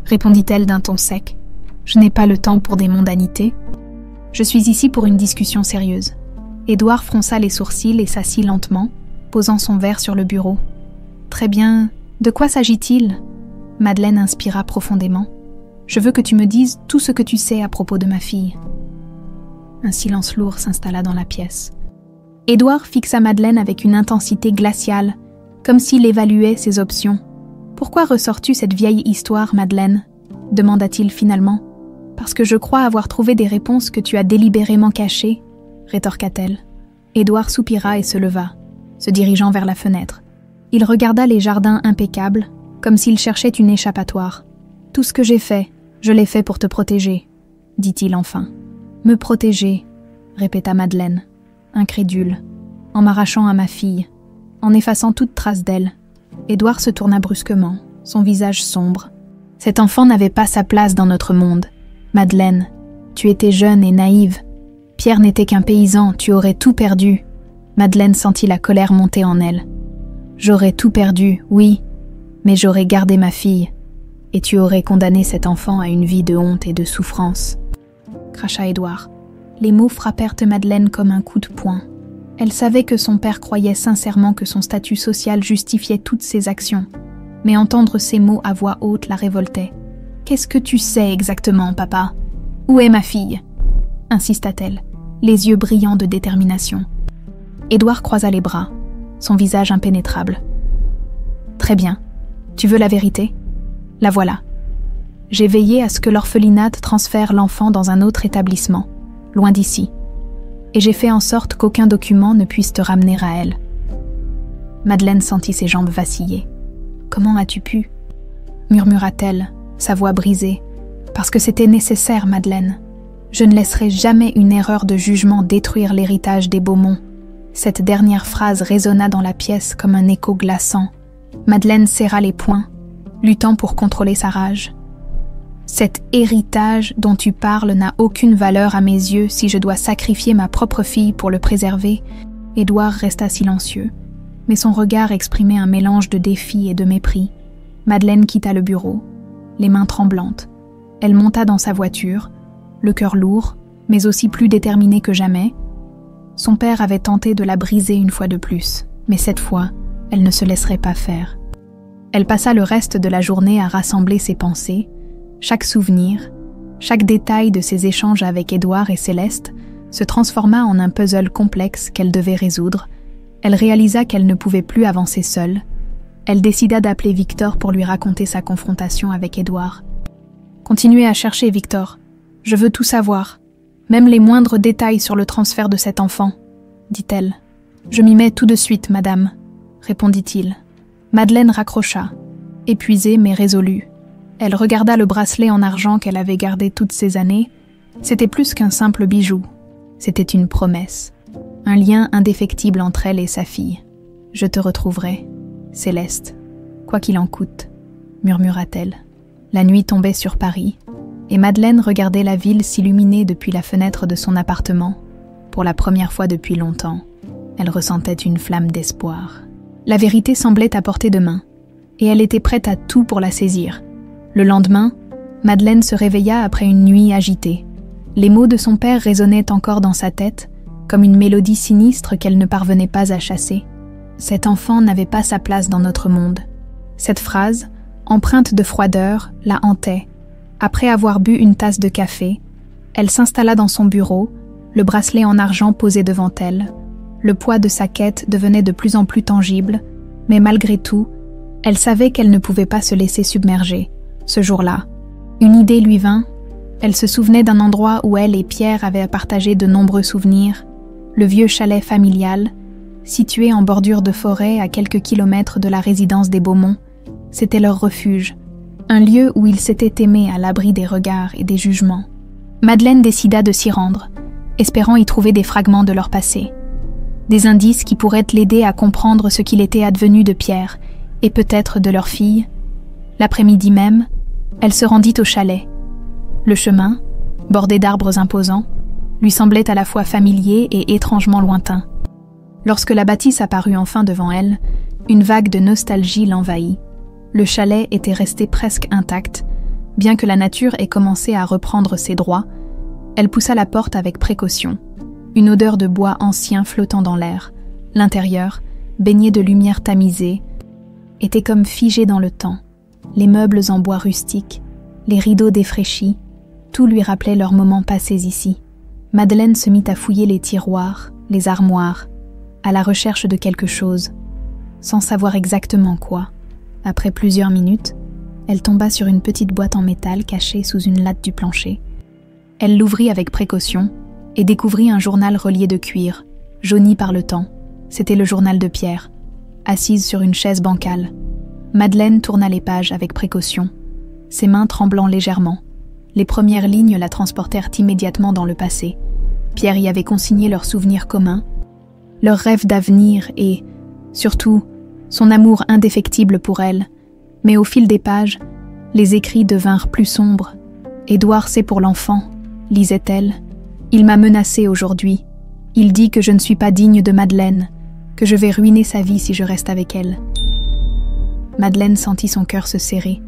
répondit-elle d'un ton sec. « Je n'ai pas le temps pour des mondanités. Je suis ici pour une discussion sérieuse. » Édouard fronça les sourcils et s'assit lentement, posant son verre sur le bureau. « Très bien. De quoi s'agit-il » Madeleine inspira profondément. « Je veux que tu me dises tout ce que tu sais à propos de ma fille. » Un silence lourd s'installa dans la pièce. Édouard fixa Madeleine avec une intensité glaciale, comme s'il évaluait ses options. « Pourquoi ressors-tu cette vieille histoire, Madeleine » demanda-t-il finalement. « Parce que je crois avoir trouvé des réponses que tu as délibérément cachées, » rétorqua-t-elle. Édouard soupira et se leva, se dirigeant vers la fenêtre. Il regarda les jardins impeccables, comme s'il cherchait une échappatoire. « Tout ce que j'ai fait, je l'ai fait pour te protéger, » dit-il enfin. « Me protéger, » répéta Madeleine, incrédule, en m'arrachant à ma fille, en effaçant toute trace d'elle. Édouard se tourna brusquement, son visage sombre. Cet enfant n'avait pas sa place dans notre monde. Madeleine, tu étais jeune et naïve. Pierre n'était qu'un paysan, tu aurais tout perdu. Madeleine sentit la colère monter en elle. J'aurais tout perdu, oui, mais j'aurais gardé ma fille. Et tu aurais condamné cet enfant à une vie de honte et de souffrance. Cracha Édouard. Les mots frappèrent Madeleine comme un coup de poing. Elle savait que son père croyait sincèrement que son statut social justifiait toutes ses actions. Mais entendre ces mots à voix haute la révoltait. « Qu'est-ce que tu sais exactement, papa ? Où est ma fille ?» insista-t-elle, les yeux brillants de détermination. Édouard croisa les bras, son visage impénétrable. « Très bien. Tu veux la vérité ? La voilà. J'ai veillé à ce que l'orphelinat transfère l'enfant dans un autre établissement, loin d'ici. Et j'ai fait en sorte qu'aucun document ne puisse te ramener à elle. » Madeleine sentit ses jambes vaciller. « Comment as-tu pu ?» murmura-t-elle, sa voix brisée. « Parce que c'était nécessaire, Madeleine. Je ne laisserai jamais une erreur de jugement détruire l'héritage des Beaumont. » Cette dernière phrase résonna dans la pièce comme un écho glaçant. Madeleine serra les poings, luttant pour contrôler sa rage. « Cet héritage dont tu parles n'a aucune valeur à mes yeux si je dois sacrifier ma propre fille pour le préserver. » Édouard resta silencieux, mais son regard exprimait un mélange de défi et de mépris. Madeleine quitta le bureau, les mains tremblantes. Elle monta dans sa voiture, le cœur lourd, mais aussi plus déterminée que jamais. Son père avait tenté de la briser une fois de plus, mais cette fois, elle ne se laisserait pas faire. Elle passa le reste de la journée à rassembler ses pensées. Chaque souvenir, chaque détail de ses échanges avec Édouard et Céleste se transforma en un puzzle complexe qu'elle devait résoudre. Elle réalisa qu'elle ne pouvait plus avancer seule. Elle décida d'appeler Victor pour lui raconter sa confrontation avec Édouard. « Continuez à chercher, Victor. Je veux tout savoir, même les moindres détails sur le transfert de cet enfant, » dit-elle. « Je m'y mets tout de suite, madame, » répondit-il. Madeleine raccrocha, épuisée mais résolue. Elle regarda le bracelet en argent qu'elle avait gardé toutes ces années. C'était plus qu'un simple bijou. C'était une promesse, un lien indéfectible entre elle et sa fille. « Je te retrouverai, Céleste, quoi qu'il en coûte, » murmura-t-elle. La nuit tombait sur Paris, et Madeleine regardait la ville s'illuminer depuis la fenêtre de son appartement. Pour la première fois depuis longtemps, elle ressentait une flamme d'espoir. La vérité semblait à portée de main, et elle était prête à tout pour la saisir. Le lendemain, Madeleine se réveilla après une nuit agitée. Les mots de son père résonnaient encore dans sa tête, comme une mélodie sinistre qu'elle ne parvenait pas à chasser. Cet enfant n'avait pas sa place dans notre monde. Cette phrase, empreinte de froideur, la hantait. Après avoir bu une tasse de café, elle s'installa dans son bureau, le bracelet en argent posé devant elle. Le poids de sa quête devenait de plus en plus tangible, mais malgré tout, elle savait qu'elle ne pouvait pas se laisser submerger. Ce jour-là, une idée lui vint. Elle se souvenait d'un endroit où elle et Pierre avaient partagé de nombreux souvenirs, le vieux chalet familial, situé en bordure de forêt à quelques kilomètres de la résidence des Beaumont. C'était leur refuge, un lieu où ils s'étaient aimés à l'abri des regards et des jugements. Madeleine décida de s'y rendre, espérant y trouver des fragments de leur passé. Des indices qui pourraient l'aider à comprendre ce qu'il était advenu de Pierre et peut-être de leur fille. L'après-midi même, elle se rendit au chalet. Le chemin, bordé d'arbres imposants, lui semblait à la fois familier et étrangement lointain. Lorsque la bâtisse apparut enfin devant elle, une vague de nostalgie l'envahit. Le chalet était resté presque intact, bien que la nature ait commencé à reprendre ses droits. Elle poussa la porte avec précaution. Une odeur de bois ancien flottant dans l'air. L'intérieur, baigné de lumière tamisée, était comme figé dans le temps. Les meubles en bois rustique, les rideaux défraîchis, tout lui rappelait leurs moments passés ici. Madeleine se mit à fouiller les tiroirs, les armoires, à la recherche de quelque chose, sans savoir exactement quoi. Après plusieurs minutes, elle tomba sur une petite boîte en métal cachée sous une latte du plancher. Elle l'ouvrit avec précaution et découvrit un journal relié de cuir, jauni par le temps. C'était le journal de Pierre, assise sur une chaise bancale. Madeleine tourna les pages avec précaution, ses mains tremblant légèrement. Les premières lignes la transportèrent immédiatement dans le passé. Pierre y avait consigné leurs souvenirs communs, leurs rêves d'avenir et, surtout, son amour indéfectible pour elle. Mais au fil des pages, les écrits devinrent plus sombres. « Édouard, c'est pour l'enfant », lisait-elle. « Il m'a menacée aujourd'hui. Il dit que je ne suis pas digne de Madeleine, que je vais ruiner sa vie si je reste avec elle. » Madeleine sentit son cœur se serrer.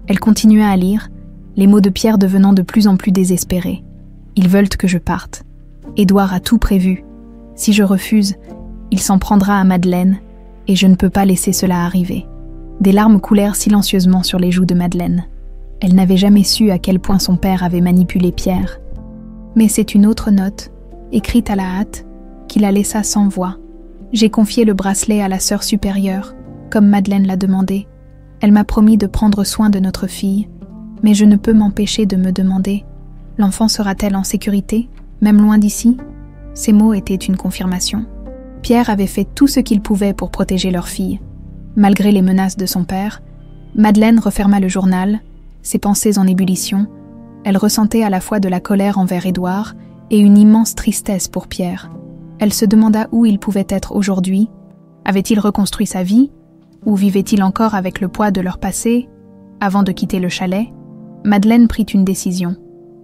Elle continua à lire, les mots de Pierre devenant de plus en plus désespérés. « Ils veulent que je parte. Édouard a tout prévu. Si je refuse, il s'en prendra à Madeleine, et je ne peux pas laisser cela arriver. » Des larmes coulèrent silencieusement sur les joues de Madeleine. Elle n'avait jamais su à quel point son père avait manipulé Pierre. Mais c'est une autre note, écrite à la hâte, qui la laissa sans voix. J'ai confié le bracelet à la sœur supérieure, comme Madeleine l'a demandé. Elle m'a promis de prendre soin de notre fille, mais je ne peux m'empêcher de me demander, l'enfant sera-t-elle en sécurité, même loin d'ici? Ces mots étaient une confirmation. Pierre avait fait tout ce qu'il pouvait pour protéger leur fille. Malgré les menaces de son père, Madeleine referma le journal, ses pensées en ébullition. Elle ressentait à la fois de la colère envers Édouard et une immense tristesse pour Pierre. Elle se demanda où il pouvait être aujourd'hui. Avait-il reconstruit sa vie? Ou vivait-il encore avec le poids de leur passé? Avant de quitter le chalet, Madeleine prit une décision.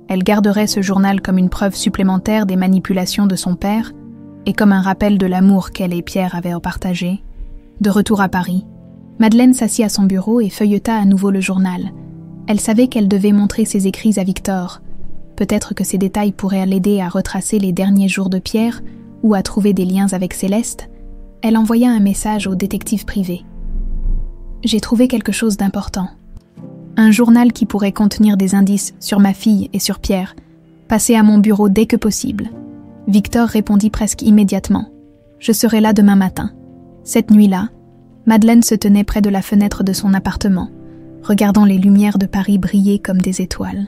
Elle garderait ce journal comme une preuve supplémentaire des manipulations de son père et comme un rappel de l'amour qu'elle et Pierre avaient partagé. De retour à Paris, Madeleine s'assit à son bureau et feuilleta à nouveau le journal. Elle savait qu'elle devait montrer ses écrits à Victor. Peut-être que ces détails pourraient l'aider à retracer les derniers jours de Pierre ou à trouver des liens avec Céleste. Elle envoya un message au détective privé. « J'ai trouvé quelque chose d'important. Un journal qui pourrait contenir des indices sur ma fille et sur Pierre. Passez à mon bureau dès que possible. » Victor répondit presque immédiatement. « Je serai là demain matin. » Cette nuit-là, Madeleine se tenait près de la fenêtre de son appartement, regardant les lumières de Paris briller comme des étoiles.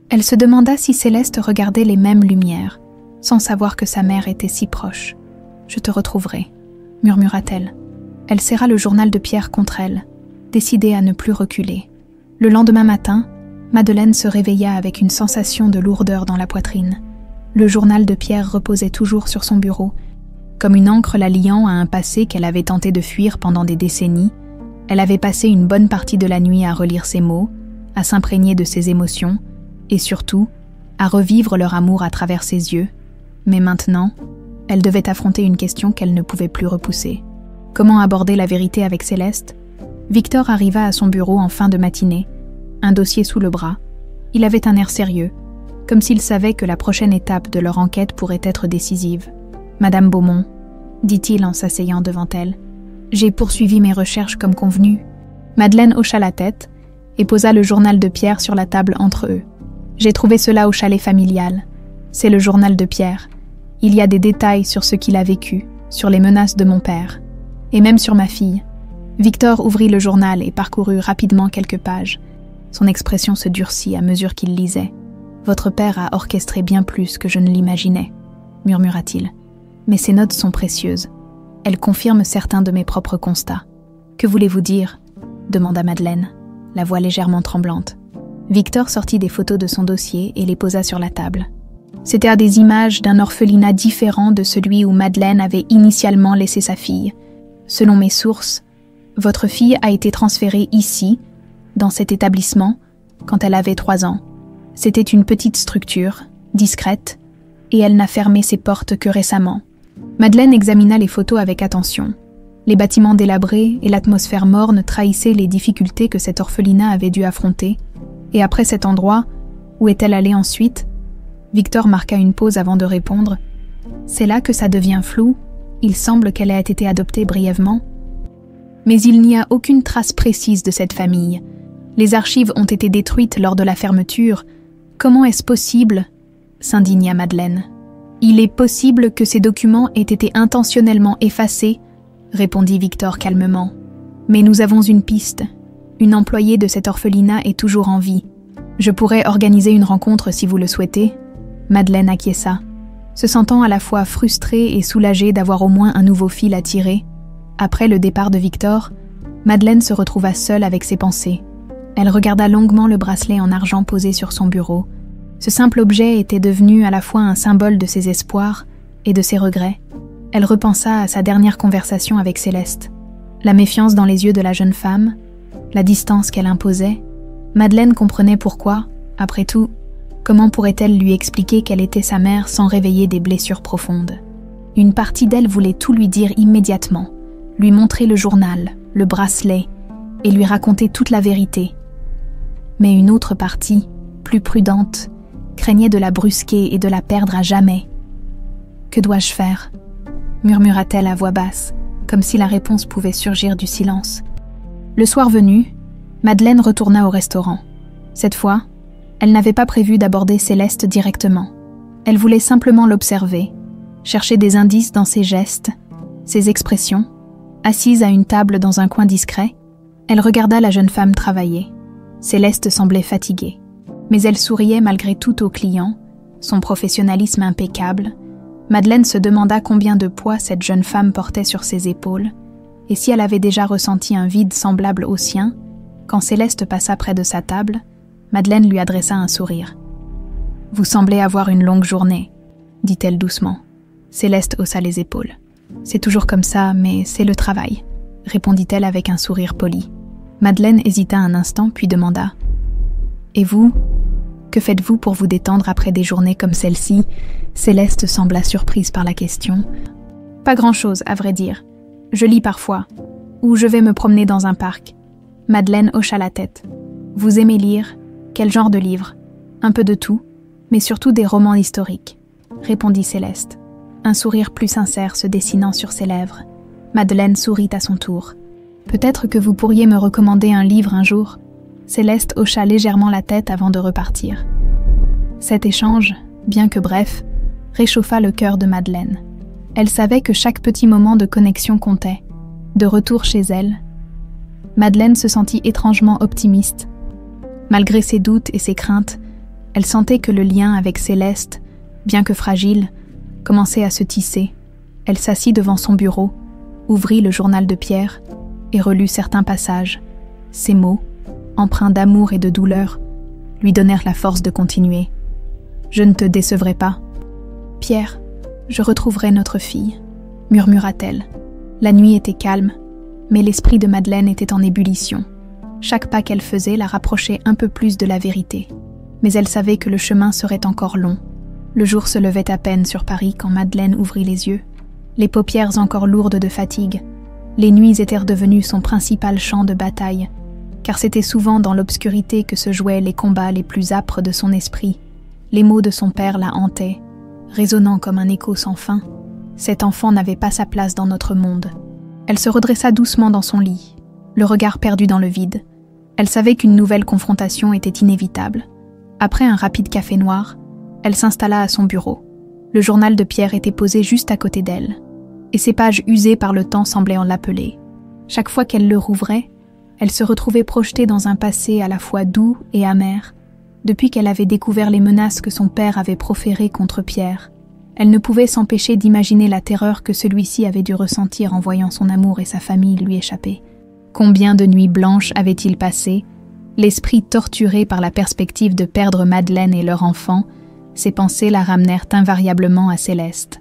Elle se demanda si Céleste regardait les mêmes lumières, sans savoir que sa mère était si proche. « Je te retrouverai », murmura-t-elle. Elle serra le journal de Pierre contre elle, décidée à ne plus reculer. Le lendemain matin, Madeleine se réveilla avec une sensation de lourdeur dans la poitrine. Le journal de Pierre reposait toujours sur son bureau, comme une encre la liant à un passé qu'elle avait tenté de fuir pendant des décennies. Elle avait passé une bonne partie de la nuit à relire ses mots, à s'imprégner de ses émotions, et surtout, à revivre leur amour à travers ses yeux. Mais maintenant, elle devait affronter une question qu'elle ne pouvait plus repousser. Comment aborder la vérité avec Céleste? Victor arriva à son bureau en fin de matinée, un dossier sous le bras. Il avait un air sérieux, comme s'il savait que la prochaine étape de leur enquête pourrait être décisive. « Madame Beaumont, » dit-il en s'asseyant devant elle, « j'ai poursuivi mes recherches comme convenu. » Madeleine hocha la tête et posa le journal de Pierre sur la table entre eux. « J'ai trouvé cela au chalet familial. C'est le journal de Pierre. Il y a des détails sur ce qu'il a vécu, sur les menaces de mon père, et même sur ma fille. » Victor ouvrit le journal et parcourut rapidement quelques pages. Son expression se durcit à mesure qu'il lisait. « Votre père a orchestré bien plus que je ne l'imaginais, » murmura-t-il. « Mais ces notes sont précieuses. Elles confirment certains de mes propres constats. »« Que voulez-vous dire ?» demanda Madeleine, la voix légèrement tremblante. Victor sortit des photos de son dossier et les posa sur la table. C'étaient des images d'un orphelinat différent de celui où Madeleine avait initialement laissé sa fille. Selon mes sources, votre fille a été transférée ici, dans cet établissement, quand elle avait 3 ans. C'était une petite structure, discrète, et elle n'a fermé ses portes que récemment. Madeleine examina les photos avec attention. Les bâtiments délabrés et l'atmosphère morne trahissaient les difficultés que cet orphelinat avait dû affronter. Et après cet endroit, où est-elle allée ensuite? Victor marqua une pause avant de répondre. C'est là que ça devient flou. Il semble qu'elle ait été adoptée brièvement. Mais il n'y a aucune trace précise de cette famille. Les archives ont été détruites lors de la fermeture. Comment est-ce possible? S'indigna Madeleine. Il est possible que ces documents aient été intentionnellement effacés, répondit Victor calmement. Mais nous avons une piste. Une employée de cet orphelinat est toujours en vie. Je pourrais organiser une rencontre si vous le souhaitez. Madeleine acquiesça, se sentant à la fois frustrée et soulagée d'avoir au moins un nouveau fil à tirer. Après le départ de Victor, Madeleine se retrouva seule avec ses pensées. Elle regarda longuement le bracelet en argent posé sur son bureau. Ce simple objet était devenu à la fois un symbole de ses espoirs et de ses regrets. Elle repensa à sa dernière conversation avec Céleste. La méfiance dans les yeux de la jeune femme, la distance qu'elle imposait. Madeleine comprenait pourquoi, après tout, comment pourrait-elle lui expliquer qu'elle était sa mère sans réveiller des blessures profondes? Une partie d'elle voulait tout lui dire immédiatement, lui montrer le journal, le bracelet, et lui raconter toute la vérité. Mais une autre partie, plus prudente, craignait de la brusquer et de la perdre à jamais. « Que dois-je faire ?» murmura-t-elle à voix basse, comme si la réponse pouvait surgir du silence. Le soir venu, Madeleine retourna au restaurant. Cette fois, elle n'avait pas prévu d'aborder Céleste directement. Elle voulait simplement l'observer, cherchait des indices dans ses gestes, ses expressions. Assise à une table dans un coin discret, elle regarda la jeune femme travailler. Céleste semblait fatiguée, mais elle souriait malgré tout aux clients, son professionnalisme impeccable. Madeleine se demanda combien de poids cette jeune femme portait sur ses épaules, et si elle avait déjà ressenti un vide semblable au sien. Quand Céleste passa près de sa table, Madeleine lui adressa un sourire. « Vous semblez avoir une longue journée, » dit-elle doucement. Céleste haussa les épaules. « C'est toujours comme ça, mais c'est le travail, » répondit-elle avec un sourire poli. Madeleine hésita un instant, puis demanda « Et vous, que faites-vous pour vous détendre après des journées comme celle-ci » Céleste sembla surprise par la question. « Pas grand-chose, à vrai dire. Je lis parfois, ou je vais me promener dans un parc. » Madeleine hocha la tête. « Vous aimez lire? Quel genre de livre? Un peu de tout, mais surtout des romans historiques, » répondit Céleste, un sourire plus sincère se dessinant sur ses lèvres. Madeleine sourit à son tour. « Peut-être que vous pourriez me recommander un livre un jour ?» Céleste hocha légèrement la tête avant de repartir. Cet échange, bien que bref, réchauffa le cœur de Madeleine. Elle savait que chaque petit moment de connexion comptait. De retour chez elle, Madeleine se sentit étrangement optimiste. Malgré ses doutes et ses craintes, elle sentait que le lien avec Céleste, bien que fragile, commençait à se tisser. Elle s'assit devant son bureau, ouvrit le journal de Pierre et relut certains passages. Ces mots, empreints d'amour et de douleur, lui donnèrent la force de continuer. « Je ne te décevrai pas. Pierre, je retrouverai notre fille, » murmura-t-elle. La nuit était calme, mais l'esprit de Madeleine était en ébullition. Chaque pas qu'elle faisait la rapprochait un peu plus de la vérité. Mais elle savait que le chemin serait encore long. Le jour se levait à peine sur Paris quand Madeleine ouvrit les yeux, les paupières encore lourdes de fatigue. Les nuits étaient devenues son principal champ de bataille, car c'était souvent dans l'obscurité que se jouaient les combats les plus âpres de son esprit. Les mots de son père la hantaient, résonnant comme un écho sans fin. Cet enfant n'avait pas sa place dans notre monde. Elle se redressa doucement dans son lit, le regard perdu dans le vide. Elle savait qu'une nouvelle confrontation était inévitable. Après un rapide café noir, elle s'installa à son bureau. Le journal de Pierre était posé juste à côté d'elle, et ses pages usées par le temps semblaient en l'appeler. Chaque fois qu'elle le rouvrait, elle se retrouvait projetée dans un passé à la fois doux et amer. Depuis qu'elle avait découvert les menaces que son père avait proférées contre Pierre, elle ne pouvait s'empêcher d'imaginer la terreur que celui-ci avait dû ressentir en voyant son amour et sa famille lui échapper. Combien de nuits blanches avait-il passé, l'esprit torturé par la perspective de perdre Madeleine et leur enfant? Ses pensées la ramenèrent invariablement à Céleste.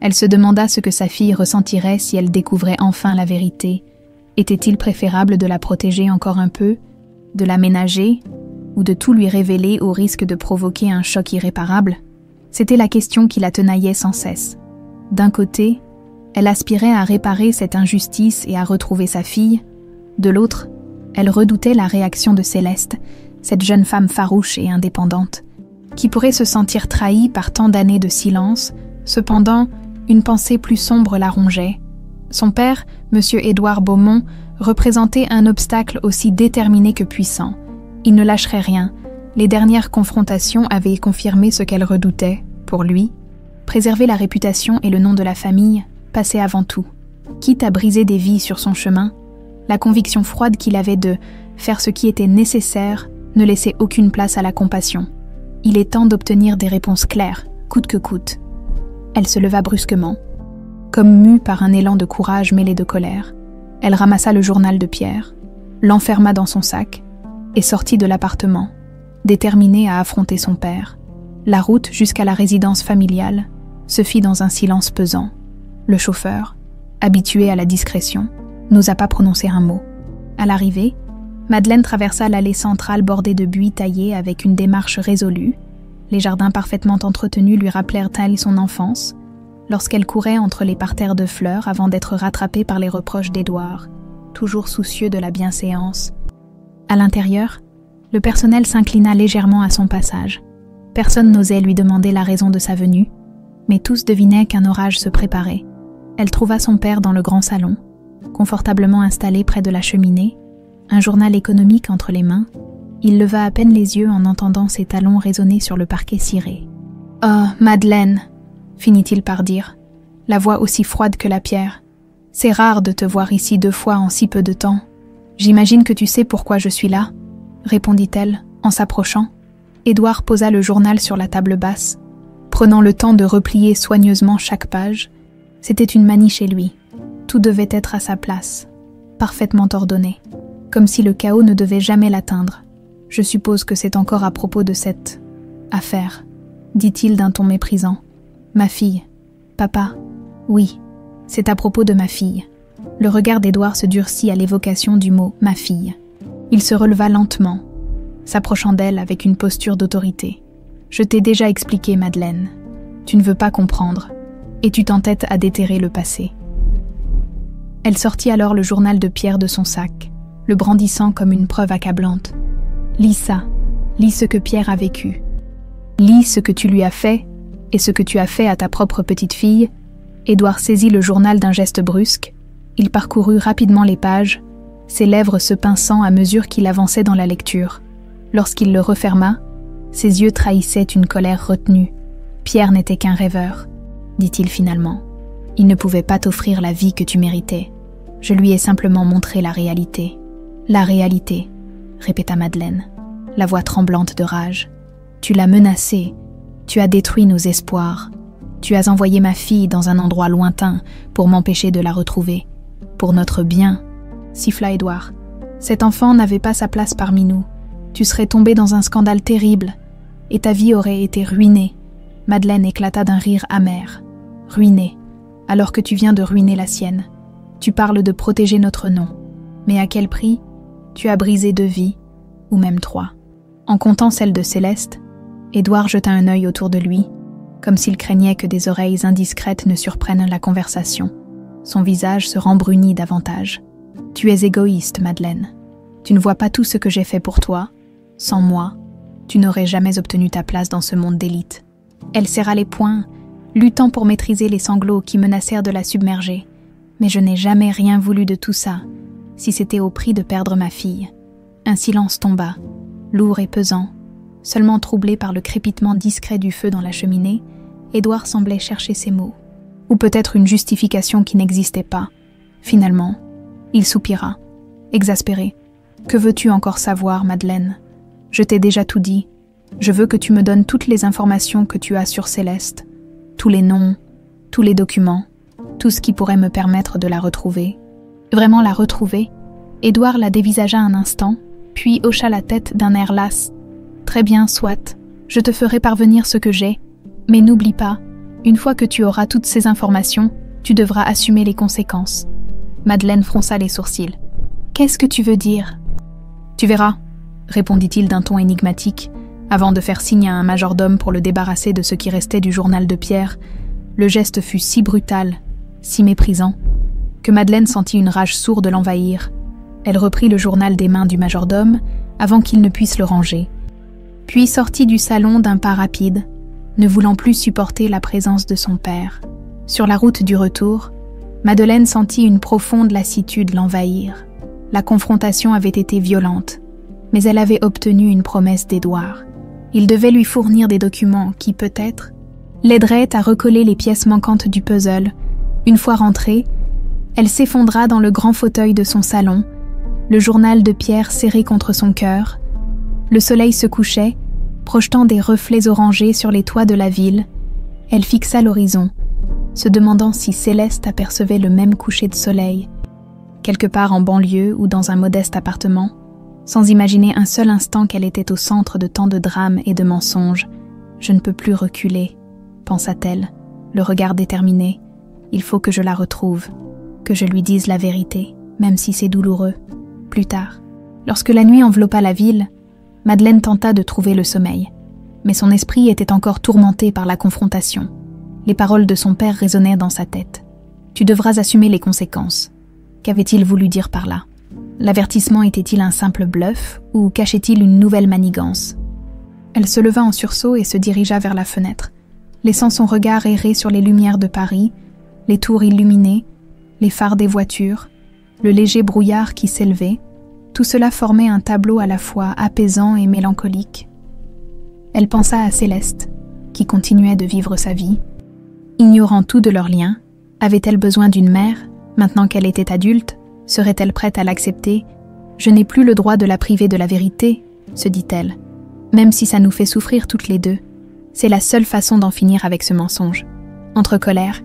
Elle se demanda ce que sa fille ressentirait si elle découvrait enfin la vérité. Était-il préférable de la protéger encore un peu, de la ménager, ou de tout lui révéler au risque de provoquer un choc irréparable? C'était la question qui la tenaillait sans cesse. D'un côté, elle aspirait à réparer cette injustice et à retrouver sa fille. De l'autre, elle redoutait la réaction de Céleste, cette jeune femme farouche et indépendante, qui pourrait se sentir trahie par tant d'années de silence. Cependant, une pensée plus sombre la rongeait. Son père, M. Édouard Beaumont, représentait un obstacle aussi déterminé que puissant. Il ne lâcherait rien. Les dernières confrontations avaient confirmé ce qu'elle redoutait. Pour lui, préserver la réputation et le nom de la famille passait avant tout. Quitte à briser des vies sur son chemin, la conviction froide qu'il avait de faire ce qui était nécessaire ne laissait aucune place à la compassion. Il est temps d'obtenir des réponses claires, coûte que coûte. Elle se leva brusquement, comme mue par un élan de courage mêlé de colère. Elle ramassa le journal de Pierre, l'enferma dans son sac et sortit de l'appartement, déterminée à affronter son père. La route jusqu'à la résidence familiale se fit dans un silence pesant. Le chauffeur, habitué à la discrétion, n'osa pas prononcer un mot. À l'arrivée, Madeleine traversa l'allée centrale bordée de buis taillés avec une démarche résolue. Les jardins parfaitement entretenus lui rappelèrent elle son enfance, lorsqu'elle courait entre les parterres de fleurs avant d'être rattrapée par les reproches d'Édouard, toujours soucieux de la bienséance. À l'intérieur, le personnel s'inclina légèrement à son passage. Personne n'osait lui demander la raison de sa venue, mais tous devinaient qu'un orage se préparait. Elle trouva son père dans le grand salon, confortablement installé près de la cheminée, un journal économique entre les mains. Il leva à peine les yeux en entendant ses talons résonner sur le parquet ciré. « Oh, Madeleine !» finit-il par dire. la voix aussi froide que la pierre. « C'est rare de te voir ici 2 fois en si peu de temps. J'imagine que tu sais pourquoi je suis là, » répondit-elle en s'approchant. Édouard posa le journal sur la table basse, prenant le temps de replier soigneusement chaque page. C'était une manie chez lui. Tout devait être à sa place, parfaitement ordonné, comme si le chaos ne devait jamais l'atteindre. « Je suppose que c'est encore à propos de cette affaire, » dit-il d'un ton méprisant. « Ma fille. Papa. Oui, c'est à propos de ma fille. » Le regard d'Édouard se durcit à l'évocation du mot « ma fille ». Il se releva lentement, s'approchant d'elle avec une posture d'autorité. « Je t'ai déjà expliqué, Madeleine. Tu ne veux pas comprendre, et tu t'entêtes à déterrer le passé. » Elle sortit alors le journal de Pierre de son sac, le brandissant comme une preuve accablante. « Lis ça, lis ce que Pierre a vécu. Lis ce que tu lui as fait et ce que tu as fait à ta propre petite fille. » Édouard saisit le journal d'un geste brusque. Il parcourut rapidement les pages, ses lèvres se pinçant à mesure qu'il avançait dans la lecture. Lorsqu'il le referma, ses yeux trahissaient une colère retenue. « Pierre n'était qu'un rêveur, » dit-il finalement. « Il ne pouvait pas t'offrir la vie que tu méritais. Je lui ai simplement montré la réalité. »« La réalité », répéta Madeleine, la voix tremblante de rage. « Tu l'as menacé, tu as détruit nos espoirs. Tu as envoyé ma fille dans un endroit lointain pour m'empêcher de la retrouver. Pour notre bien, » siffla Édouard. « Cet enfant n'avait pas sa place parmi nous. Tu serais tombé dans un scandale terrible, et ta vie aurait été ruinée. » Madeleine éclata d'un rire amer. « Ruinée, alors que tu viens de ruiner la sienne. Tu parles de protéger notre nom. Mais à quel prix? Tu as brisé 2 vies, ou même 3. » En comptant celle de Céleste, Édouard jeta un œil autour de lui, comme s'il craignait que des oreilles indiscrètes ne surprennent la conversation. Son visage se rembrunit davantage. « Tu es égoïste, Madeleine. Tu ne vois pas tout ce que j'ai fait pour toi. Sans moi, tu n'aurais jamais obtenu ta place dans ce monde d'élite. » Elle serra les poings, luttant pour maîtriser les sanglots qui menacèrent de la submerger. « Mais je n'ai jamais rien voulu de tout ça, si c'était au prix de perdre ma fille. » Un silence tomba, lourd et pesant. Seulement troublé par le crépitement discret du feu dans la cheminée, Édouard semblait chercher ses mots. Ou peut-être une justification qui n'existait pas. Finalement, il soupira, exaspéré. « Que veux-tu encore savoir, Madeleine? Je t'ai déjà tout dit. Je veux que tu me donnes toutes les informations que tu as sur Céleste, tous les noms, tous les documents, tout ce qui pourrait me permettre de la retrouver. » Vraiment la retrouver? Édouard la dévisagea un instant, puis hocha la tête d'un air las. « Très bien, soit. Je te ferai parvenir ce que j'ai. Mais n'oublie pas, une fois que tu auras toutes ces informations, tu devras assumer les conséquences. » Madeleine fronça les sourcils. « Qu'est-ce que tu veux dire? »« Tu verras, » répondit-il d'un ton énigmatique, avant de faire signe à un majordome pour le débarrasser de ce qui restait du journal de Pierre. Le geste fut si brutal, si méprisant, que Madeleine sentit une rage sourde l'envahir. Elle reprit le journal des mains du majordome avant qu'il ne puisse le ranger, puis sortit du salon d'un pas rapide, ne voulant plus supporter la présence de son père. Sur la route du retour, Madeleine sentit une profonde lassitude l'envahir. La confrontation avait été violente, mais elle avait obtenu une promesse d'Édouard. Il devait lui fournir des documents qui, peut-être, l'aideraient à recoller les pièces manquantes du puzzle. Une fois rentrée, elle s'effondra dans le grand fauteuil de son salon, le journal de Pierre serré contre son cœur. Le soleil se couchait, projetant des reflets orangés sur les toits de la ville. Elle fixa l'horizon, se demandant si Céleste apercevait le même coucher de soleil, quelque part en banlieue ou dans un modeste appartement, sans imaginer un seul instant qu'elle était au centre de tant de drames et de mensonges. « Je ne peux plus reculer », pensa-t-elle, le regard déterminé. « Il faut que je la retrouve, que je lui dise la vérité, même si c'est douloureux. » Plus tard, lorsque la nuit enveloppa la ville, Madeleine tenta de trouver le sommeil, mais son esprit était encore tourmenté par la confrontation. Les paroles de son père résonnaient dans sa tête. « Tu devras assumer les conséquences. » Qu'avait-il voulu dire par là? L'avertissement était-il un simple bluff ou cachait-il une nouvelle manigance? Elle se leva en sursaut et se dirigea vers la fenêtre, laissant son regard errer sur les lumières de Paris, les tours illuminées, les phares des voitures, le léger brouillard qui s'élevait. Tout cela formait un tableau à la fois apaisant et mélancolique. Elle pensa à Céleste, qui continuait de vivre sa vie, ignorant tout de leur lien Avait-elle besoin d'une mère? Maintenant qu'elle était adulte, serait-elle prête à l'accepter? Je n'ai plus le droit de la priver de la vérité, se dit-elle. Même si ça nous fait souffrir toutes les deux, c'est la seule façon d'en finir avec ce mensonge. Entre colère,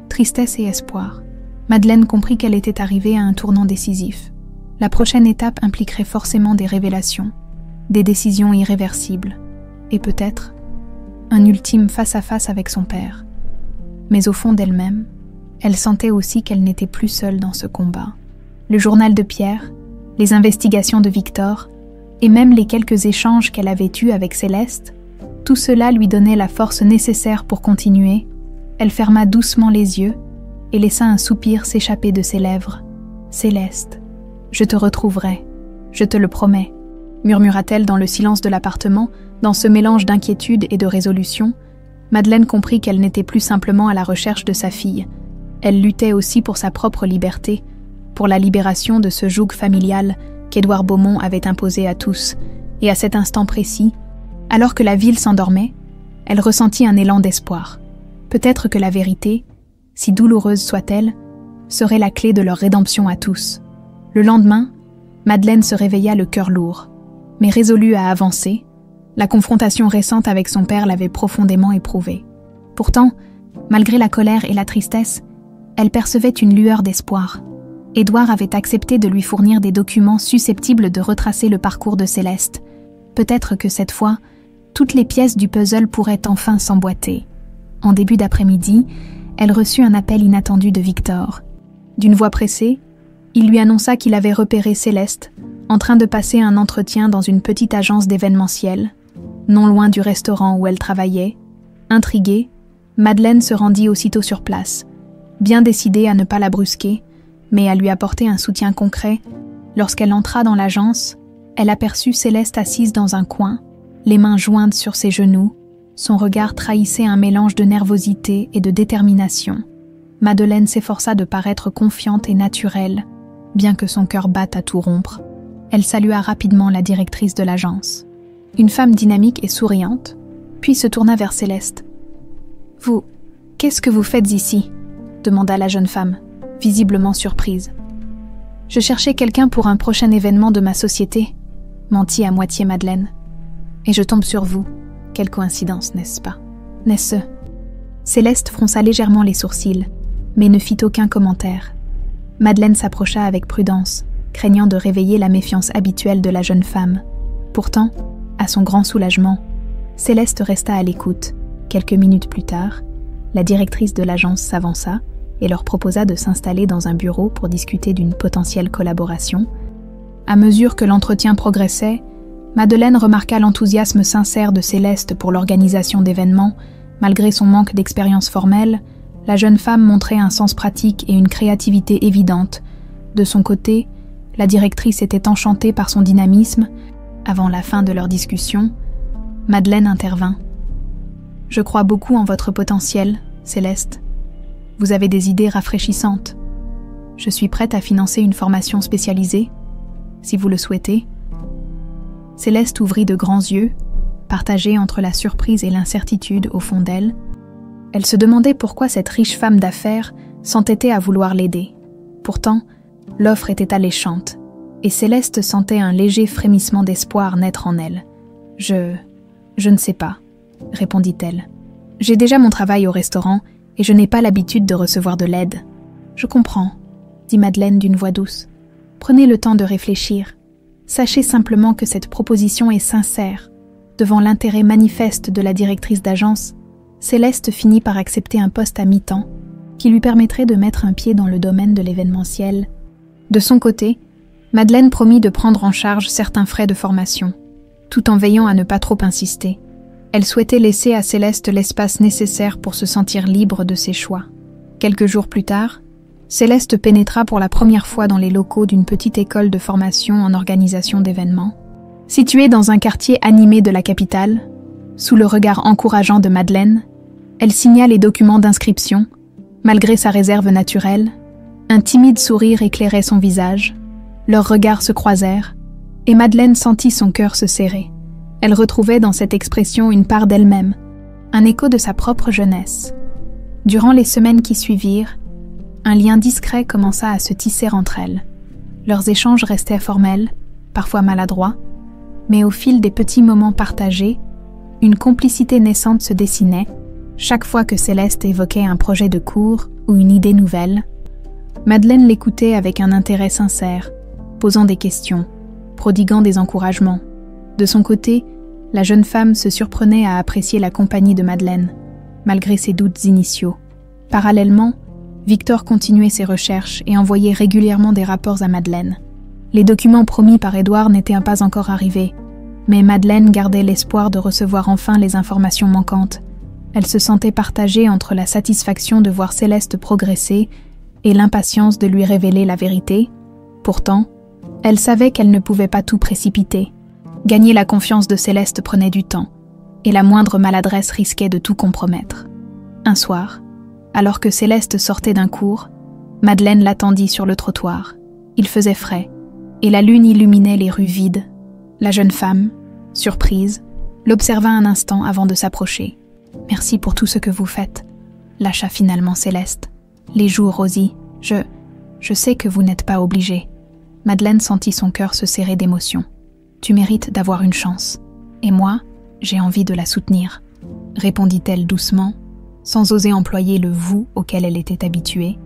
tristesse et espoir, Madeleine comprit qu'elle était arrivée à un tournant décisif. La prochaine étape impliquerait forcément des révélations, des décisions irréversibles, et peut-être un ultime face-à-face avec son père. Mais au fond d'elle-même, elle sentait aussi qu'elle n'était plus seule dans ce combat. Le journal de Pierre, les investigations de Victor, et même les quelques échanges qu'elle avait eus avec Céleste, tout cela lui donnait la force nécessaire pour continuer. Elle ferma doucement les yeux et laissa un soupir s'échapper de ses lèvres. « Céleste, je te retrouverai, je te le promets », murmura-t-elle dans le silence de l'appartement. Dans ce mélange d'inquiétude et de résolution, Madeleine comprit qu'elle n'était plus simplement à la recherche de sa fille. Elle luttait aussi pour sa propre liberté, pour la libération de ce joug familial qu'Édouard Beaumont avait imposé à tous. Et à cet instant précis, alors que la ville s'endormait, elle ressentit un élan d'espoir. Peut-être que la vérité, si douloureuse soit-elle, serait la clé de leur rédemption à tous. Le lendemain, Madeleine se réveilla le cœur lourd, mais résolue à avancer. La confrontation récente avec son père l'avait profondément éprouvée. Pourtant, malgré la colère et la tristesse, elle percevait une lueur d'espoir. Édouard avait accepté de lui fournir des documents susceptibles de retracer le parcours de Céleste. Peut-être que cette fois, toutes les pièces du puzzle pourraient enfin s'emboîter. En début d'après-midi, elle reçut un appel inattendu de Victor. D'une voix pressée, il lui annonça qu'il avait repéré Céleste, en train de passer un entretien dans une petite agence d'événementiel, non loin du restaurant où elle travaillait. Intriguée, Madeleine se rendit aussitôt sur place, bien décidée à ne pas la brusquer, mais à lui apporter un soutien concret. Lorsqu'elle entra dans l'agence, elle aperçut Céleste assise dans un coin, les mains jointes sur ses genoux. Son regard trahissait un mélange de nervosité et de détermination. Madeleine s'efforça de paraître confiante et naturelle, bien que son cœur batte à tout rompre. Elle salua rapidement la directrice de l'agence, une femme dynamique et souriante, puis se tourna vers Céleste. « Vous, qu'est-ce que vous faites ici ?» demanda la jeune femme, visiblement surprise. « Je cherchais quelqu'un pour un prochain événement de ma société », mentit à moitié Madeleine. « Et je tombe sur vous. Quelle coïncidence, n'est-ce pas ? N'est-ce » Céleste fronça légèrement les sourcils, mais ne fit aucun commentaire. Madeleine s'approcha avec prudence, craignant de réveiller la méfiance habituelle de la jeune femme. Pourtant, à son grand soulagement, Céleste resta à l'écoute. Quelques minutes plus tard, la directrice de l'agence s'avança et leur proposa de s'installer dans un bureau pour discuter d'une potentielle collaboration. À mesure que l'entretien progressait, Madeleine remarqua l'enthousiasme sincère de Céleste pour l'organisation d'événements. Malgré son manque d'expérience formelle, la jeune femme montrait un sens pratique et une créativité évidente. De son côté, la directrice était enchantée par son dynamisme. Avant la fin de leur discussion, Madeleine intervint. « Je crois beaucoup en votre potentiel, Céleste. Vous avez des idées rafraîchissantes. Je suis prête à financer une formation spécialisée, si vous le souhaitez. » Céleste ouvrit de grands yeux, partagés entre la surprise et l'incertitude au fond d'elle. Elle se demandait pourquoi cette riche femme d'affaires s'entêtait à vouloir l'aider. Pourtant, l'offre était alléchante, et Céleste sentait un léger frémissement d'espoir naître en elle. « Je ne sais pas », répondit-elle. « J'ai déjà mon travail au restaurant et je n'ai pas l'habitude de recevoir de l'aide. »« Je comprends », dit Madeleine d'une voix douce. « Prenez le temps de réfléchir. Sachez simplement que cette proposition est sincère. » Devant l'intérêt manifeste de la directrice d'agence, Céleste finit par accepter un poste à mi-temps qui lui permettrait de mettre un pied dans le domaine de l'événementiel. De son côté, Madeleine promit de prendre en charge certains frais de formation, tout en veillant à ne pas trop insister. Elle souhaitait laisser à Céleste l'espace nécessaire pour se sentir libre de ses choix. Quelques jours plus tard, Céleste pénétra pour la première fois dans les locaux d'une petite école de formation en organisation d'événements. Située dans un quartier animé de la capitale, sous le regard encourageant de Madeleine, elle signa les documents d'inscription. Malgré sa réserve naturelle, un timide sourire éclairait son visage. Leurs regards se croisèrent, et Madeleine sentit son cœur se serrer. Elle retrouvait dans cette expression une part d'elle-même, un écho de sa propre jeunesse. Durant les semaines qui suivirent, Un lien discret commença à se tisser entre elles. Leurs échanges restaient formels, parfois maladroits, mais au fil des petits moments partagés, une complicité naissante se dessinait, chaque fois que Céleste évoquait un projet de cours ou une idée nouvelle. Madeleine l'écoutait avec un intérêt sincère, posant des questions, prodiguant des encouragements. De son côté, la jeune femme se surprenait à apprécier la compagnie de Madeleine, malgré ses doutes initiaux. Parallèlement, Victor continuait ses recherches et envoyait régulièrement des rapports à Madeleine. Les documents promis par Édouard n'étaient pas encore arrivés, mais Madeleine gardait l'espoir de recevoir enfin les informations manquantes. Elle se sentait partagée entre la satisfaction de voir Céleste progresser et l'impatience de lui révéler la vérité. Pourtant, elle savait qu'elle ne pouvait pas tout précipiter. Gagner la confiance de Céleste prenait du temps, et la moindre maladresse risquait de tout compromettre. Un soir, alors que Céleste sortait d'un cours, Madeleine l'attendit sur le trottoir. Il faisait frais, et la lune illuminait les rues vides. La jeune femme, surprise, l'observa un instant avant de s'approcher. « Merci pour tout ce que vous faites », lâcha finalement Céleste. « Les joues, Rosie, je sais que vous n'êtes pas obligée. » Madeleine sentit son cœur se serrer d'émotion. « Tu mérites d'avoir une chance. Et moi, j'ai envie de la soutenir, » répondit-elle doucement, sans oser employer le « vous » auquel elle était habituée.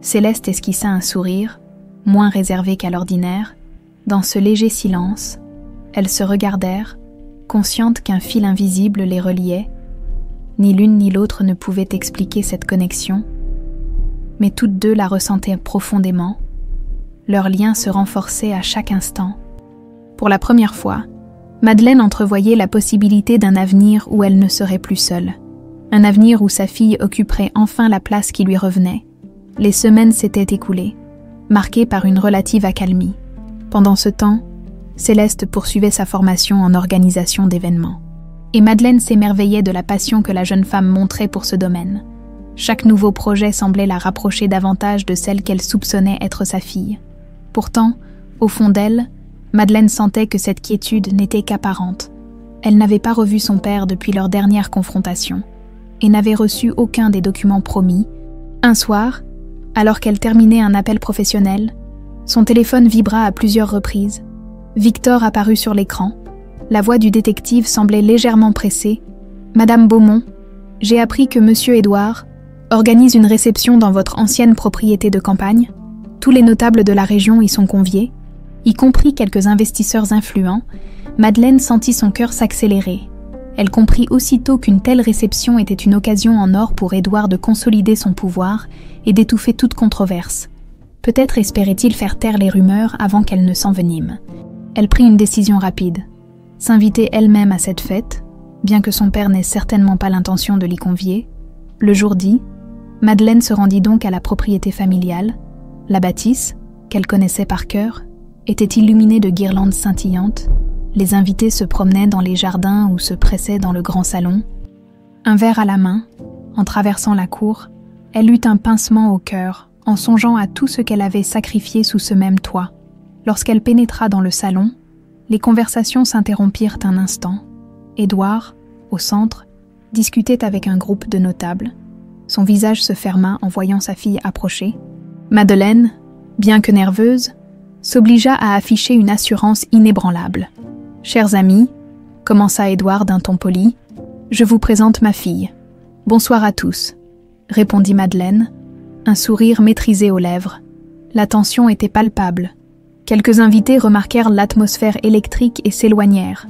Céleste esquissa un sourire, moins réservé qu'à l'ordinaire. Dans ce léger silence, elles se regardèrent, conscientes qu'un fil invisible les reliait. Ni l'une ni l'autre ne pouvaient expliquer cette connexion, mais toutes deux la ressentaient profondément. Leur lien se renforçait à chaque instant. Pour la première fois, Madeleine entrevoyait la possibilité d'un avenir où elle ne serait plus seule. Un avenir où sa fille occuperait enfin la place qui lui revenait. Les semaines s'étaient écoulées, marquées par une relative accalmie. Pendant ce temps, Céleste poursuivait sa formation en organisation d'événements. Et Madeleine s'émerveillait de la passion que la jeune femme montrait pour ce domaine. Chaque nouveau projet semblait la rapprocher davantage de celle qu'elle soupçonnait être sa fille. Pourtant, au fond d'elle, Madeleine sentait que cette quiétude n'était qu'apparente. Elle n'avait pas revu son père depuis leur dernière confrontation et n'avait reçu aucun des documents promis. Un soir, alors qu'elle terminait un appel professionnel, son téléphone vibra à plusieurs reprises. Victor apparut sur l'écran. La voix du détective semblait légèrement pressée. « Madame Beaumont, j'ai appris que Monsieur Édouard organise une réception dans votre ancienne propriété de campagne. Tous les notables de la région y sont conviés, y compris quelques investisseurs influents. » Madeleine sentit son cœur s'accélérer. Elle comprit aussitôt qu'une telle réception était une occasion en or pour Édouard de consolider son pouvoir et d'étouffer toute controverse. Peut-être espérait-il faire taire les rumeurs avant qu'elles ne s'enveniment. Elle prit une décision rapide. S'inviter elle-même à cette fête, bien que son père n'ait certainement pas l'intention de l'y convier. Le jour dit, Madeleine se rendit donc à la propriété familiale. La bâtisse, qu'elle connaissait par cœur, était illuminée de guirlandes scintillantes. Les invités se promenaient dans les jardins ou se pressaient dans le grand salon. Un verre à la main, en traversant la cour, elle eut un pincement au cœur en songeant à tout ce qu'elle avait sacrifié sous ce même toit. Lorsqu'elle pénétra dans le salon, les conversations s'interrompirent un instant. Édouard, au centre, discutait avec un groupe de notables. Son visage se ferma en voyant sa fille approcher. Madeleine, bien que nerveuse, s'obligea à afficher une assurance inébranlable. « Chers amis, » commença Édouard d'un ton poli, « je vous présente ma fille. »« Bonsoir à tous », répondit Madeleine, un sourire maîtrisé aux lèvres. La tension était palpable. Quelques invités remarquèrent l'atmosphère électrique et s'éloignèrent.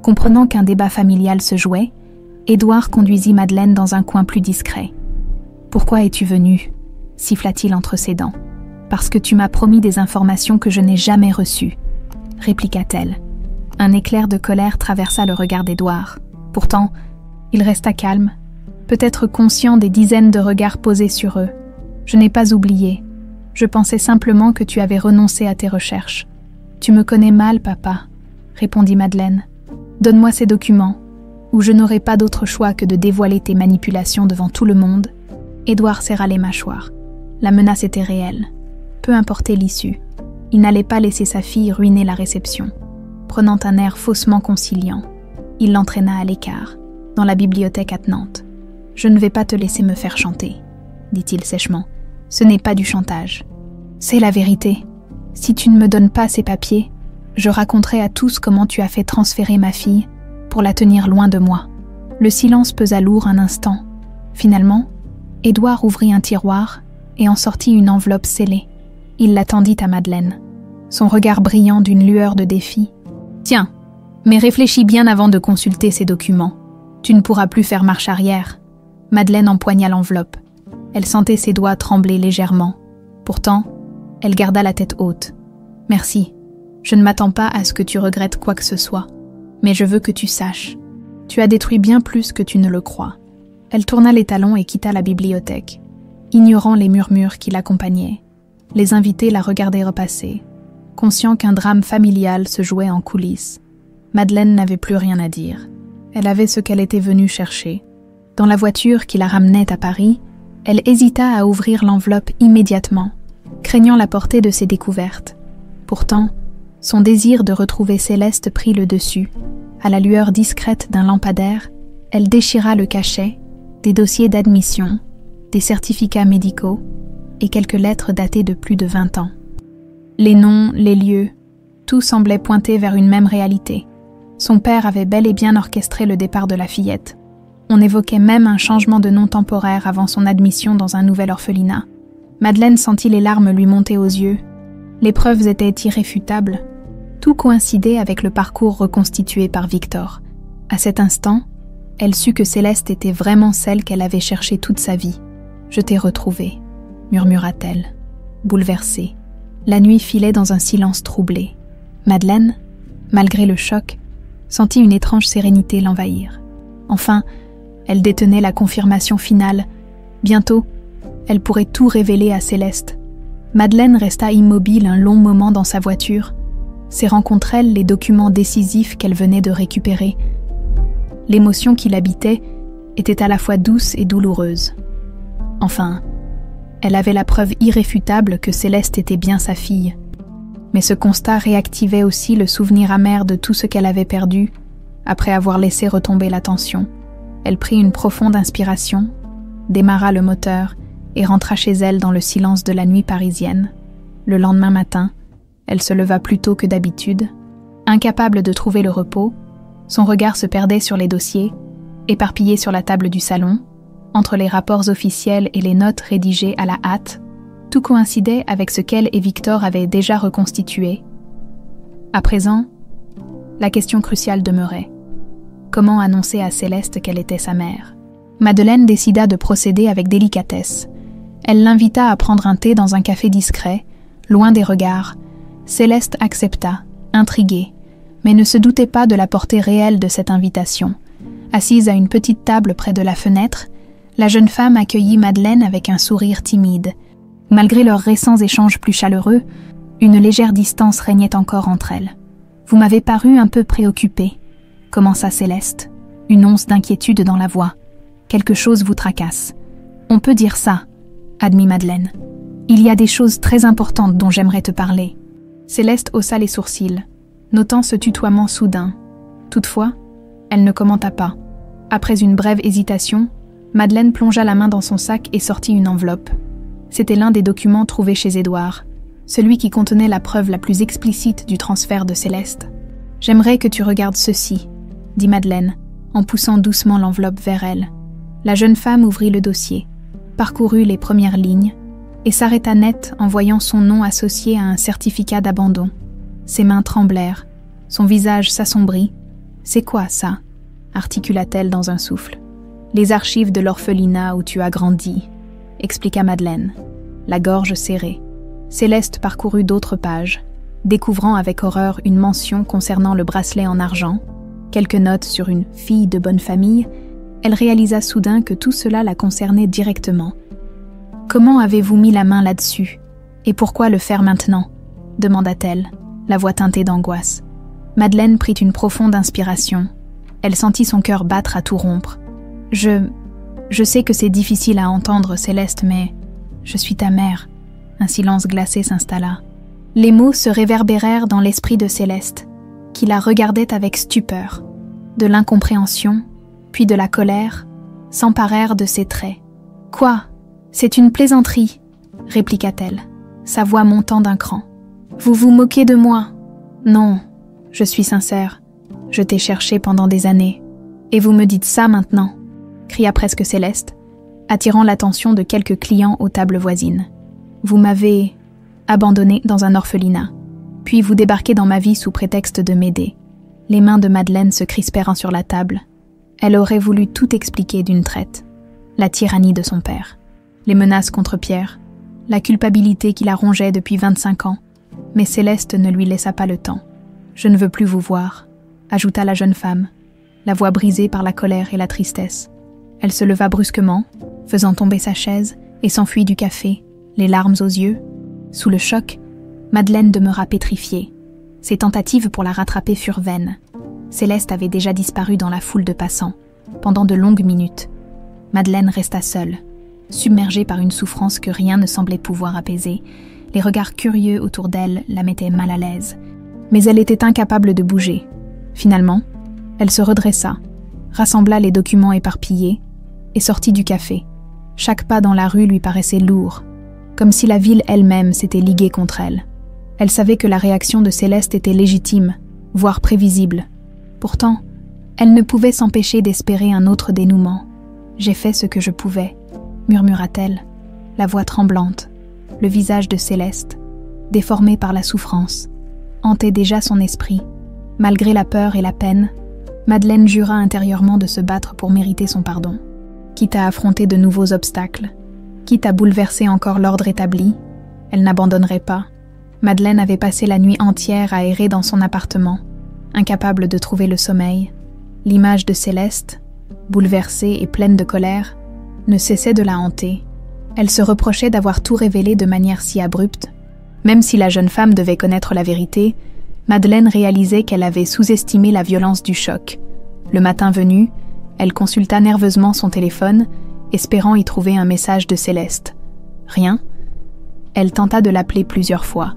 Comprenant qu'un débat familial se jouait, Édouard conduisit Madeleine dans un coin plus discret. « Pourquoi es-tu venue ?» siffla-t-il entre ses dents. « Parce que tu m'as promis des informations que je n'ai jamais reçues, » répliqua-t-elle. Un éclair de colère traversa le regard d'Édouard. Pourtant, il resta calme, peut-être conscient des dizaines de regards posés sur eux. « Je n'ai pas oublié. Je pensais simplement que tu avais renoncé à tes recherches. »« Tu me connais mal, papa, » répondit Madeleine. « Donne-moi ces documents, ou je n'aurai pas d'autre choix que de dévoiler tes manipulations devant tout le monde. » Édouard serra les mâchoires. La menace était réelle. Peu importait l'issue. Il n'allait pas laisser sa fille ruiner la réception. Prenant un air faussement conciliant, il l'entraîna à l'écart, dans la bibliothèque attenante. « Je ne vais pas te laisser me faire chanter, » dit-il sèchement. « Ce n'est pas du chantage. C'est la vérité. Si tu ne me donnes pas ces papiers, je raconterai à tous comment tu as fait transférer ma fille pour la tenir loin de moi. » Le silence pesa lourd un instant. Finalement, Édouard ouvrit un tiroir et en sortit une enveloppe scellée. Il la tendit à Madeleine, son regard brillant d'une lueur de défi. « Tiens, mais réfléchis bien avant de consulter ces documents. Tu ne pourras plus faire marche arrière. » Madeleine empoigna l'enveloppe. Elle sentait ses doigts trembler légèrement. Pourtant, elle garda la tête haute. « Merci. Je ne m'attends pas à ce que tu regrettes quoi que ce soit. Mais je veux que tu saches. Tu as détruit bien plus que tu ne le crois. » Elle tourna les talons et quitta la bibliothèque, ignorant les murmures qui l'accompagnaient. Les invités la regardaient repasser, conscients qu'un drame familial se jouait en coulisses. Madeleine n'avait plus rien à dire. Elle avait ce qu'elle était venue chercher. Dans la voiture qui la ramenait à Paris, elle hésita à ouvrir l'enveloppe immédiatement, craignant la portée de ses découvertes. Pourtant, son désir de retrouver Céleste prit le dessus. À la lueur discrète d'un lampadaire, elle déchira le cachet, des dossiers d'admission, des certificats médicaux et quelques lettres datées de plus de 20 ans. Les noms, les lieux, tout semblait pointer vers une même réalité. Son père avait bel et bien orchestré le départ de la fillette. On évoquait même un changement de nom temporaire avant son admission dans un nouvel orphelinat. Madeleine sentit les larmes lui monter aux yeux. Les preuves étaient irréfutables. Tout coïncidait avec le parcours reconstitué par Victor. À cet instant, elle sut que Céleste était vraiment celle qu'elle avait cherchée toute sa vie. « Je t'ai retrouvée », murmura-t-elle, bouleversée. La nuit filait dans un silence troublé. Madeleine, malgré le choc, sentit une étrange sérénité l'envahir. Enfin, elle détenait la confirmation finale. Bientôt, elle pourrait tout révéler à Céleste. Madeleine resta immobile un long moment dans sa voiture, serrant contre elle les documents décisifs qu'elle venait de récupérer. L'émotion qui l'habitait était à la fois douce et douloureuse. Enfin, elle avait la preuve irréfutable que Céleste était bien sa fille. Mais ce constat réactivait aussi le souvenir amer de tout ce qu'elle avait perdu après avoir laissé retomber la tension. Elle prit une profonde inspiration, démarra le moteur et rentra chez elle dans le silence de la nuit parisienne. Le lendemain matin, elle se leva plus tôt que d'habitude. Incapable de trouver le repos, son regard se perdait sur les dossiers, éparpillés sur la table du salon, entre les rapports officiels et les notes rédigées à la hâte. Tout coïncidait avec ce qu'elle et Victor avaient déjà reconstitué. À présent, la question cruciale demeurait. Comment annoncer à Céleste qu'elle était sa mère? Madeleine décida de procéder avec délicatesse. Elle l'invita à prendre un thé dans un café discret, loin des regards. Céleste accepta, intriguée, mais ne se doutait pas de la portée réelle de cette invitation. Assise à une petite table près de la fenêtre, la jeune femme accueillit Madeleine avec un sourire timide. Malgré leurs récents échanges plus chaleureux, une légère distance régnait encore entre elles. « Vous m'avez paru un peu préoccupée », commença Céleste, une once d'inquiétude dans la voix. « Quelque chose vous tracasse. »« On peut dire ça », admit Madeleine. « Il y a des choses très importantes dont j'aimerais te parler. » Céleste haussa les sourcils, notant ce tutoiement soudain. Toutefois, elle ne commenta pas. Après une brève hésitation, Madeleine plongea la main dans son sac et sortit une enveloppe. C'était l'un des documents trouvés chez Édouard, celui qui contenait la preuve la plus explicite du transfert de Céleste. « J'aimerais que tu regardes ceci », dit Madeleine, en poussant doucement l'enveloppe vers elle. La jeune femme ouvrit le dossier, parcourut les premières lignes et s'arrêta net en voyant son nom associé à un certificat d'abandon. Ses mains tremblèrent, son visage s'assombrit. « C'est quoi ça ?» articula-t-elle dans un souffle. « Les archives de l'orphelinat où tu as grandi », expliqua Madeleine, la gorge serrée. Céleste parcourut d'autres pages, découvrant avec horreur une mention concernant le bracelet en argent, quelques notes sur une « fille de bonne famille », elle réalisa soudain que tout cela la concernait directement. « Comment avez-vous mis la main là-dessus? Et pourquoi le faire maintenant ?» demanda-t-elle, la voix teintée d'angoisse. Madeleine prit une profonde inspiration. Elle sentit son cœur battre à tout rompre. « Je sais que c'est difficile à entendre, Céleste, mais je suis ta mère. » Un silence glacé s'installa. Les mots se réverbérèrent dans l'esprit de Céleste, qui la regardait avec stupeur. De l'incompréhension, puis de la colère, s'emparèrent de ses traits. « Quoi? C'est une plaisanterie !» répliqua-t-elle, sa voix montant d'un cran. Vous vous moquez de moi? Non, je suis sincère. Je t'ai cherché pendant des années. Et vous me dites ça maintenant? Cria presque Céleste, attirant l'attention de quelques clients aux tables voisines. Vous m'avez abandonné dans un orphelinat, puis vous débarquez dans ma vie sous prétexte de m'aider. Les mains de Madeleine se crispèrent sur la table. Elle aurait voulu tout expliquer d'une traite. La tyrannie de son père, les menaces contre Pierre, la culpabilité qui la rongeait depuis 25 ans, mais Céleste ne lui laissa pas le temps. « Je ne veux plus vous voir », ajouta la jeune femme, la voix brisée par la colère et la tristesse. Elle se leva brusquement, faisant tomber sa chaise, et s'enfuit du café, les larmes aux yeux. Sous le choc, Madeleine demeura pétrifiée. Ses tentatives pour la rattraper furent vaines. Céleste avait déjà disparu dans la foule de passants, pendant de longues minutes. Madeleine resta seule, submergée par une souffrance que rien ne semblait pouvoir apaiser. Les regards curieux autour d'elle la mettaient mal à l'aise. Mais elle était incapable de bouger. Finalement, elle se redressa, rassembla les documents éparpillés et sortit du café. Chaque pas dans la rue lui paraissait lourd, comme si la ville elle-même s'était liguée contre elle. Elle savait que la réaction de Céleste était légitime, voire prévisible. Pourtant, elle ne pouvait s'empêcher d'espérer un autre dénouement. « J'ai fait ce que je pouvais », murmura-t-elle, la voix tremblante. Le visage de Céleste, déformé par la souffrance, hantait déjà son esprit. Malgré la peur et la peine, Madeleine jura intérieurement de se battre pour mériter son pardon. Quitte à affronter de nouveaux obstacles, quitte à bouleverser encore l'ordre établi, elle n'abandonnerait pas. Madeleine avait passé la nuit entière à errer dans son appartement, incapable de trouver le sommeil. L'image de Céleste, bouleversée et pleine de colère, ne cessait de la hanter. Elle se reprochait d'avoir tout révélé de manière si abrupte. Même si la jeune femme devait connaître la vérité, Madeleine réalisait qu'elle avait sous-estimé la violence du choc. Le matin venu, elle consulta nerveusement son téléphone, espérant y trouver un message de Céleste. Rien. Elle tenta de l'appeler plusieurs fois.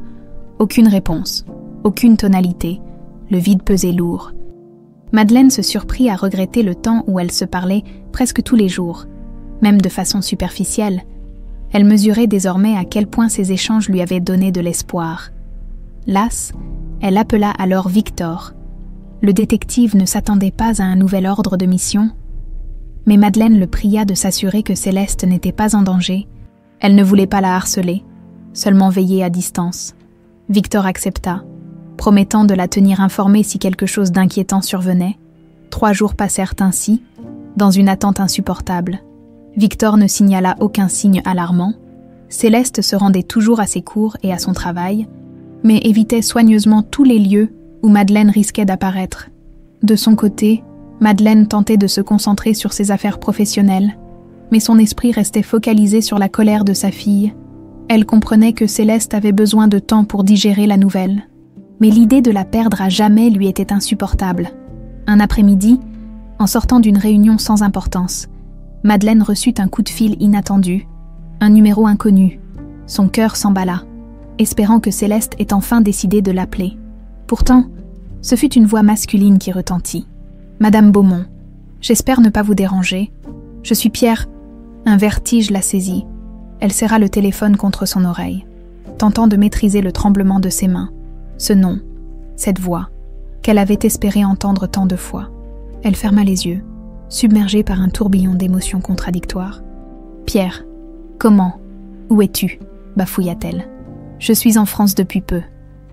Aucune réponse, aucune tonalité. Le vide pesait lourd. Madeleine se surprit à regretter le temps où elle se parlait presque tous les jours, même de façon superficielle. Elle mesurait désormais à quel point ces échanges lui avaient donné de l'espoir. Lasse, elle appela alors Victor. Le détective ne s'attendait pas à un nouvel ordre de mission, mais Madeleine le pria de s'assurer que Céleste n'était pas en danger. Elle ne voulait pas la harceler, seulement veiller à distance. Victor accepta, promettant de la tenir informée si quelque chose d'inquiétant survenait. 3 jours passèrent ainsi, dans une attente insupportable. Victor ne signala aucun signe alarmant. Céleste se rendait toujours à ses cours et à son travail, mais évitait soigneusement tous les lieux où Madeleine risquait d'apparaître. De son côté, Madeleine tentait de se concentrer sur ses affaires professionnelles, mais son esprit restait focalisé sur la colère de sa fille. Elle comprenait que Céleste avait besoin de temps pour digérer la nouvelle. Mais l'idée de la perdre à jamais lui était insupportable. Un après-midi, en sortant d'une réunion sans importance, Madeleine reçut un coup de fil inattendu, un numéro inconnu. Son cœur s'emballa, espérant que Céleste ait enfin décidé de l'appeler. Pourtant, ce fut une voix masculine qui retentit. « Madame Beaumont, j'espère ne pas vous déranger. Je suis Pierre. » Un vertige la saisit. Elle serra le téléphone contre son oreille, tentant de maîtriser le tremblement de ses mains. Ce nom, cette voix, qu'elle avait espéré entendre tant de fois. Elle ferma les yeux, submergée par un tourbillon d'émotions contradictoires. « Pierre, comment? Où es-tu » bafouilla-t-elle. « Je suis en France depuis peu.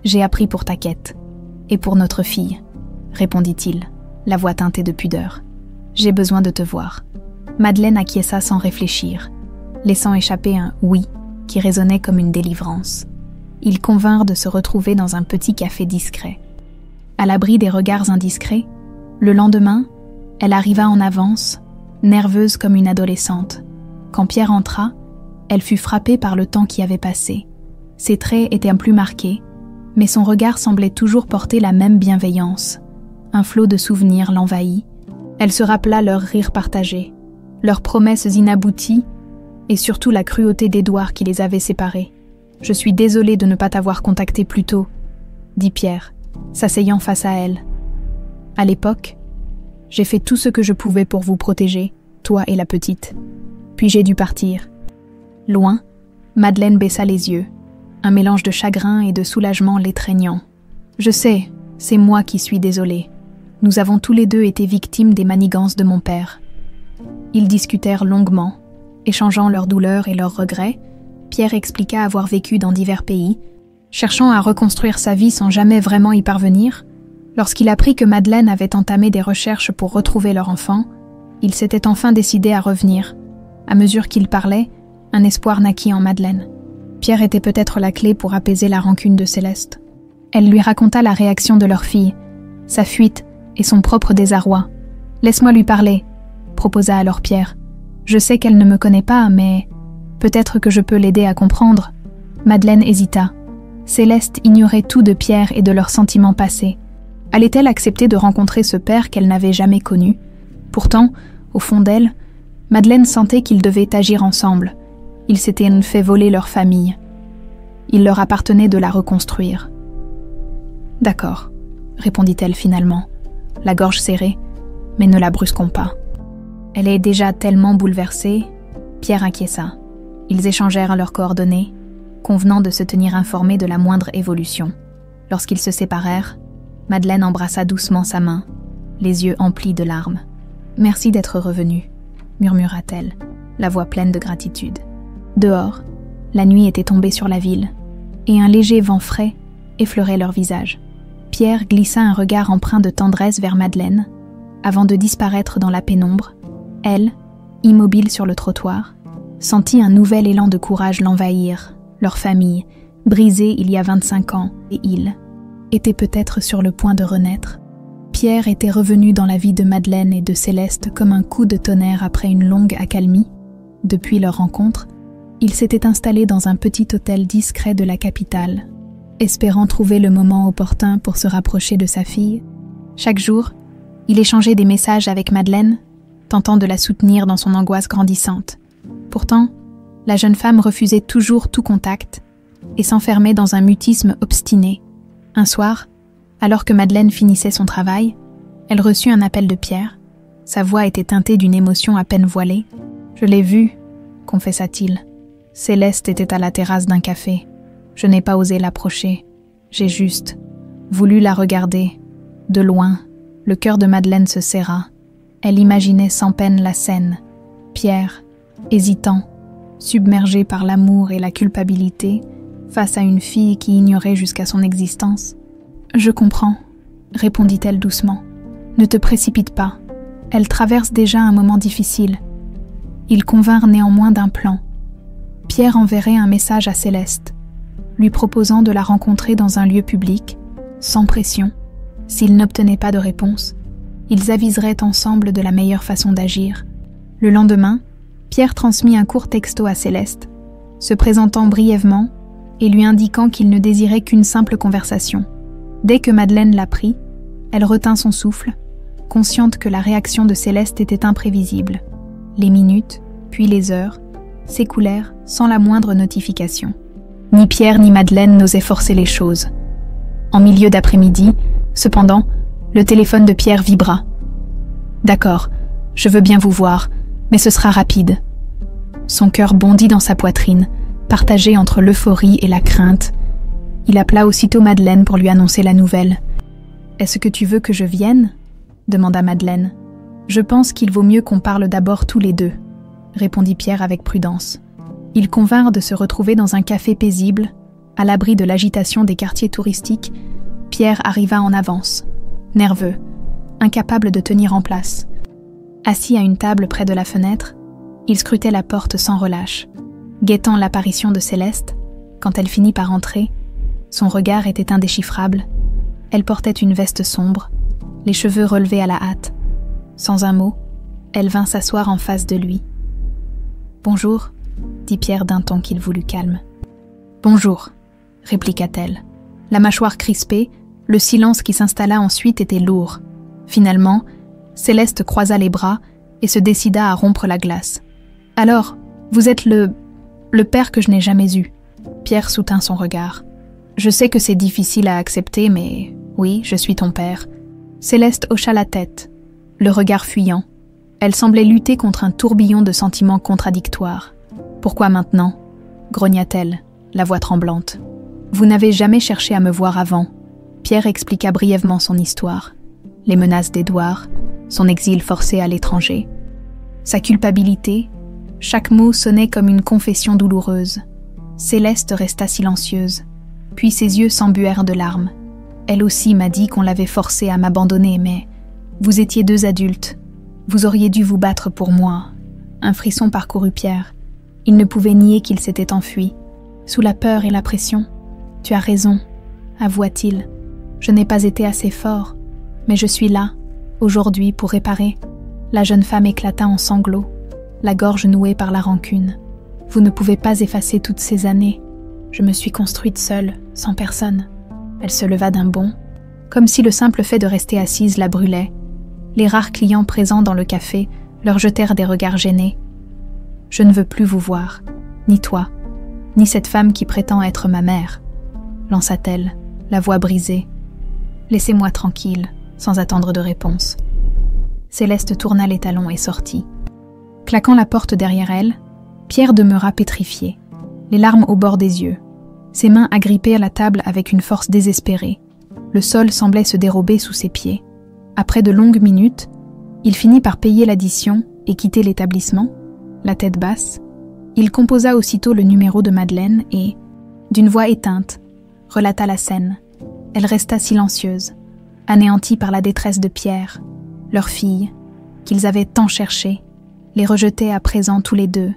J'ai appris pour ta quête. Et pour notre fille, » répondit-il, la voix teintée de pudeur. « J'ai besoin de te voir. » Madeleine acquiesça sans réfléchir, laissant échapper un « oui » qui résonnait comme une délivrance. Ils convinrent de se retrouver dans un petit café discret. À l'abri des regards indiscrets, le lendemain, elle arriva en avance, nerveuse comme une adolescente. Quand Pierre entra, elle fut frappée par le temps qui avait passé. Ses traits étaient plus marqués, mais son regard semblait toujours porter la même bienveillance. Un flot de souvenirs l'envahit. Elle se rappela leurs rires partagés, leurs promesses inabouties et surtout la cruauté d'Édouard qui les avait séparés. « Je suis désolée de ne pas t'avoir contacté plus tôt », dit Pierre, s'asseyant face à elle. « À l'époque, j'ai fait tout ce que je pouvais pour vous protéger, toi et la petite. Puis j'ai dû partir. Loin, Madeleine baissa les yeux, un mélange de chagrin et de soulagement l'étreignant. « Je sais, c'est moi qui suis désolée. Nous avons tous les deux été victimes des manigances de mon père. » Ils discutèrent longuement, échangeant leurs douleurs et leurs regrets. Pierre expliqua avoir vécu dans divers pays, cherchant à reconstruire sa vie sans jamais vraiment y parvenir. Lorsqu'il apprit que Madeleine avait entamé des recherches pour retrouver leur enfant, il s'était enfin décidé à revenir. À mesure qu'il parlait, un espoir naquit en Madeleine. Pierre était peut-être la clé pour apaiser la rancune de Céleste. Elle lui raconta la réaction de leur fille, sa fuite et son propre désarroi. « Laisse-moi lui parler », proposa alors Pierre. « Je sais qu'elle ne me connaît pas, mais peut-être que je peux l'aider à comprendre. » Madeleine hésita. Céleste ignorait tout de Pierre et de leurs sentiments passés. Allait-elle accepter de rencontrer ce père qu'elle n'avait jamais connu? Pourtant, au fond d'elle, Madeleine sentait qu'ils devaient agir ensemble. Ils s'étaient fait voler leur famille. Il leur appartenait de la reconstruire. « D'accord, » répondit-elle finalement, la gorge serrée, mais ne la brusquons pas. Elle est déjà tellement bouleversée. Pierre acquiesça. Ils échangèrent leurs coordonnées, convenant de se tenir informés de la moindre évolution. Lorsqu'ils se séparèrent, Madeleine embrassa doucement sa main, les yeux emplis de larmes. « Merci d'être revenu », murmura-t-elle, la voix pleine de gratitude. Dehors, la nuit était tombée sur la ville, et un léger vent frais effleurait leur visage. Pierre glissa un regard empreint de tendresse vers Madeleine, avant de disparaître dans la pénombre. Elle, immobile sur le trottoir, sentit un nouvel élan de courage l'envahir. Leur famille, brisée il y a 25 ans, et ils étaient peut-être sur le point de renaître. Pierre était revenu dans la vie de Madeleine et de Céleste comme un coup de tonnerre après une longue accalmie. Depuis leur rencontre, il s'était installé dans un petit hôtel discret de la capitale, espérant trouver le moment opportun pour se rapprocher de sa fille. Chaque jour, il échangeait des messages avec Madeleine, tentant de la soutenir dans son angoisse grandissante. Pourtant, la jeune femme refusait toujours tout contact et s'enfermait dans un mutisme obstiné. Un soir, alors que Madeleine finissait son travail, elle reçut un appel de Pierre. Sa voix était teintée d'une émotion à peine voilée. « Je l'ai vue », confessa-t-il. Céleste était à la terrasse d'un café. Je n'ai pas osé l'approcher. J'ai juste voulu la regarder. De loin, le cœur de Madeleine se serra. Elle imaginait sans peine la scène. Pierre, hésitant, submergé par l'amour et la culpabilité, face à une fille qui ignorait jusqu'à son existence. « Je comprends », répondit-elle doucement. « Ne te précipite pas. Elle traverse déjà un moment difficile. » Ils convinrent néanmoins d'un plan. Pierre enverrait un message à Céleste, lui proposant de la rencontrer dans un lieu public, sans pression. S'il n'obtenait pas de réponse, ils aviseraient ensemble de la meilleure façon d'agir. Le lendemain, Pierre transmit un court texto à Céleste, se présentant brièvement et lui indiquant qu'il ne désirait qu'une simple conversation. Dès que Madeleine l'apprit, elle retint son souffle, consciente que la réaction de Céleste était imprévisible. Les minutes, puis les heures, s'écoulèrent sans la moindre notification. Ni Pierre ni Madeleine n'osaient forcer les choses. En milieu d'après-midi, cependant, le téléphone de Pierre vibra. « D'accord, je veux bien vous voir, mais ce sera rapide. » Son cœur bondit dans sa poitrine, partagé entre l'euphorie et la crainte. Il appela aussitôt Madeleine pour lui annoncer la nouvelle. « Est-ce que tu veux que je vienne ?» demanda Madeleine. « Je pense qu'il vaut mieux qu'on parle d'abord tous les deux, » répondit Pierre avec prudence. Ils convinrent de se retrouver dans un café paisible, à l'abri de l'agitation des quartiers touristiques. Pierre arriva en avance, nerveux, incapable de tenir en place. Assis à une table près de la fenêtre, il scrutait la porte sans relâche. Guettant l'apparition de Céleste, quand elle finit par entrer, son regard était indéchiffrable. Elle portait une veste sombre, les cheveux relevés à la hâte. Sans un mot, elle vint s'asseoir en face de lui. « Bonjour », dit Pierre d'un ton qu'il voulut calme. « Bonjour », répliqua-t-elle. La mâchoire crispée, le silence qui s'installa ensuite était lourd. Finalement, Céleste croisa les bras et se décida à rompre la glace. « Alors, vous êtes le père que je n'ai jamais eu. » Pierre soutint son regard. « Je sais que c'est difficile à accepter, mais oui, je suis ton père. » Céleste hocha la tête, le regard fuyant. Elle semblait lutter contre un tourbillon de sentiments contradictoires. « Pourquoi maintenant » grogna-t-elle, la voix tremblante. Vous n'avez jamais cherché à me voir avant. Pierre expliqua brièvement son histoire. Les menaces d'Édouard, son exil forcé à l'étranger. Sa culpabilité, chaque mot sonnait comme une confession douloureuse. Céleste resta silencieuse, puis ses yeux s'embuèrent de larmes. Elle aussi m'a dit qu'on l'avait forcée à m'abandonner, mais vous étiez 2 adultes. Vous auriez dû vous battre pour moi. Un frisson parcourut Pierre. Il ne pouvait nier qu'il s'était enfui. Sous la peur et la pression. Tu as raison, avoua-t-il. Je n'ai pas été assez fort, mais je suis là, aujourd'hui, pour réparer. La jeune femme éclata en sanglots, la gorge nouée par la rancune. Vous ne pouvez pas effacer toutes ces années. Je me suis construite seule, sans personne. Elle se leva d'un bond, comme si le simple fait de rester assise la brûlait. Les rares clients présents dans le café leur jetèrent des regards gênés. Je ne veux plus vous voir, ni toi, ni cette femme qui prétend être ma mère, lança-t-elle, la voix brisée. Laissez-moi tranquille, sans attendre de réponse. Céleste tourna les talons et sortit. Claquant la porte derrière elle, Pierre demeura pétrifié, les larmes au bord des yeux. Ses mains agrippées à la table avec une force désespérée. Le sol semblait se dérober sous ses pieds. Après de longues minutes, il finit par payer l'addition et quitter l'établissement, la tête basse. Il composa aussitôt le numéro de Madeleine et, d'une voix éteinte, relata la scène. Elle resta silencieuse, anéantie par la détresse de Pierre, leur fille, qu'ils avaient tant cherchée, les rejetaient à présent tous les deux.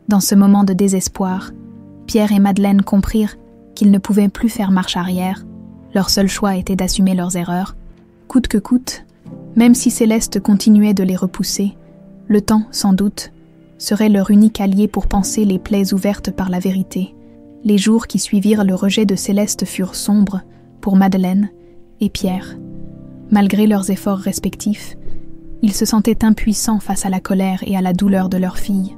Dans ce moment de désespoir, Pierre et Madeleine comprirent qu'ils ne pouvaient plus faire marche arrière. Leur seul choix était d'assumer leurs erreurs, coûte que coûte, même si Céleste continuait de les repousser. Le temps, sans doute, serait leur unique allié pour panser les plaies ouvertes par la vérité. Les jours qui suivirent le rejet de Céleste furent sombres pour Madeleine et Pierre. Malgré leurs efforts respectifs, ils se sentaient impuissants face à la colère et à la douleur de leur fille.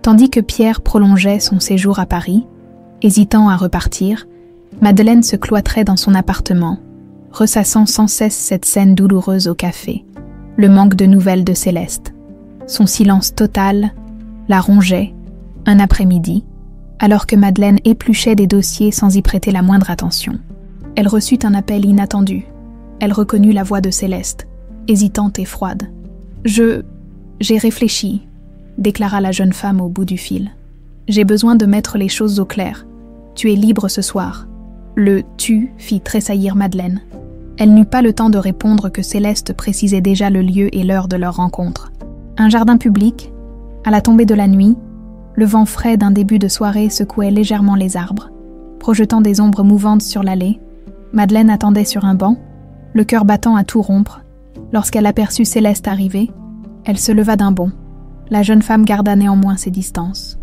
Tandis que Pierre prolongeait son séjour à Paris, hésitant à repartir, Madeleine se cloîtrait dans son appartement, ressassant sans cesse cette scène douloureuse au café, le manque de nouvelles de Céleste. Son silence total la rongeait, un après-midi, alors que Madeleine épluchait des dossiers sans y prêter la moindre attention. Elle reçut un appel inattendu. Elle reconnut la voix de Céleste, hésitante et froide. « J'ai réfléchi », déclara la jeune femme au bout du fil. « J'ai besoin de mettre les choses au clair. Tu es libre ce soir. » Le « tu » fit tressaillir Madeleine. Elle n'eut pas le temps de répondre que Céleste précisait déjà le lieu et l'heure de leur rencontre. Un jardin public, à la tombée de la nuit, le vent frais d'un début de soirée secouait légèrement les arbres, projetant des ombres mouvantes sur l'allée. Madeleine attendait sur un banc, le cœur battant à tout rompre. Lorsqu'elle aperçut Céleste arriver, elle se leva d'un bond. La jeune femme garda néanmoins ses distances.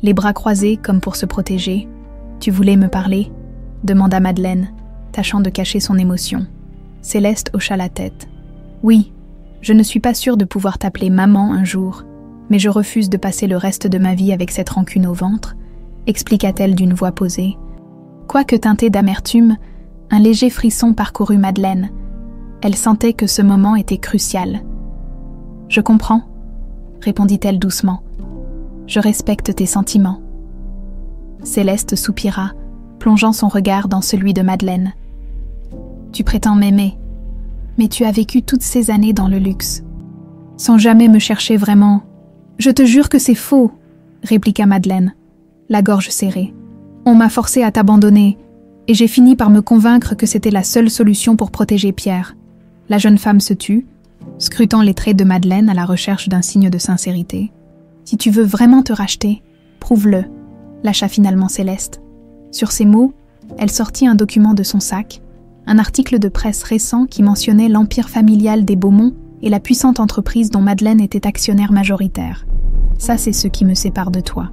Les bras croisés comme pour se protéger. « Tu voulais me parler ?» demanda Madeleine, tâchant de cacher son émotion. Céleste hocha la tête. « Oui, je ne suis pas sûre de pouvoir t'appeler maman un jour, mais je refuse de passer le reste de ma vie avec cette rancune au ventre, » expliqua-t-elle d'une voix posée. Quoique teintée d'amertume, un léger frisson parcourut Madeleine. Elle sentait que ce moment était crucial. « Je comprends, » répondit-elle doucement. « Je respecte tes sentiments. » Céleste soupira, plongeant son regard dans celui de Madeleine. « Tu prétends m'aimer, mais tu as vécu toutes ces années dans le luxe, sans jamais me chercher vraiment. »« Je te jure que c'est faux, » répliqua Madeleine, la gorge serrée. « On m'a forcé à t'abandonner, et j'ai fini par me convaincre que c'était la seule solution pour protéger Pierre. » La jeune femme se tut, scrutant les traits de Madeleine à la recherche d'un signe de sincérité. « Si tu veux vraiment te racheter, prouve-le, » lâcha finalement Céleste. Sur ces mots, elle sortit un document de son sac, un article de presse récent qui mentionnait l'empire familial des Beaumont et la puissante entreprise dont Madeleine était actionnaire majoritaire. « Ça, c'est ce qui me sépare de toi. »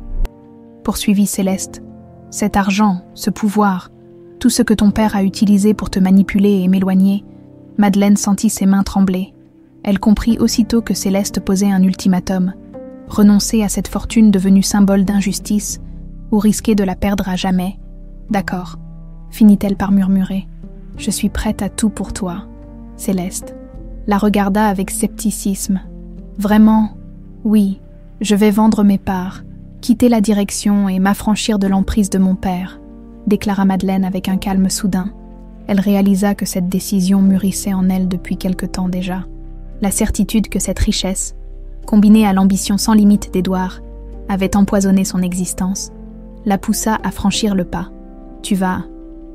Poursuivit Céleste. « Cet argent, ce pouvoir, tout ce que ton père a utilisé pour te manipuler et m'éloigner. » Madeleine sentit ses mains trembler. Elle comprit aussitôt que Céleste posait un ultimatum. Renoncer à cette fortune devenue symbole d'injustice, ou risquer de la perdre à jamais. « D'accord, » finit-elle par murmurer. « Je suis prête à tout pour toi. » Céleste la regarda avec scepticisme. « Vraiment, oui, je vais vendre mes parts, quitter la direction et m'affranchir de l'emprise de mon père, déclara Madeleine avec un calme soudain. Elle réalisa que cette décision mûrissait en elle depuis quelque temps déjà. La certitude que cette richesse, combinée à l'ambition sans limite d'Édouard, avait empoisonné son existence, la poussa à franchir le pas. « Tu vas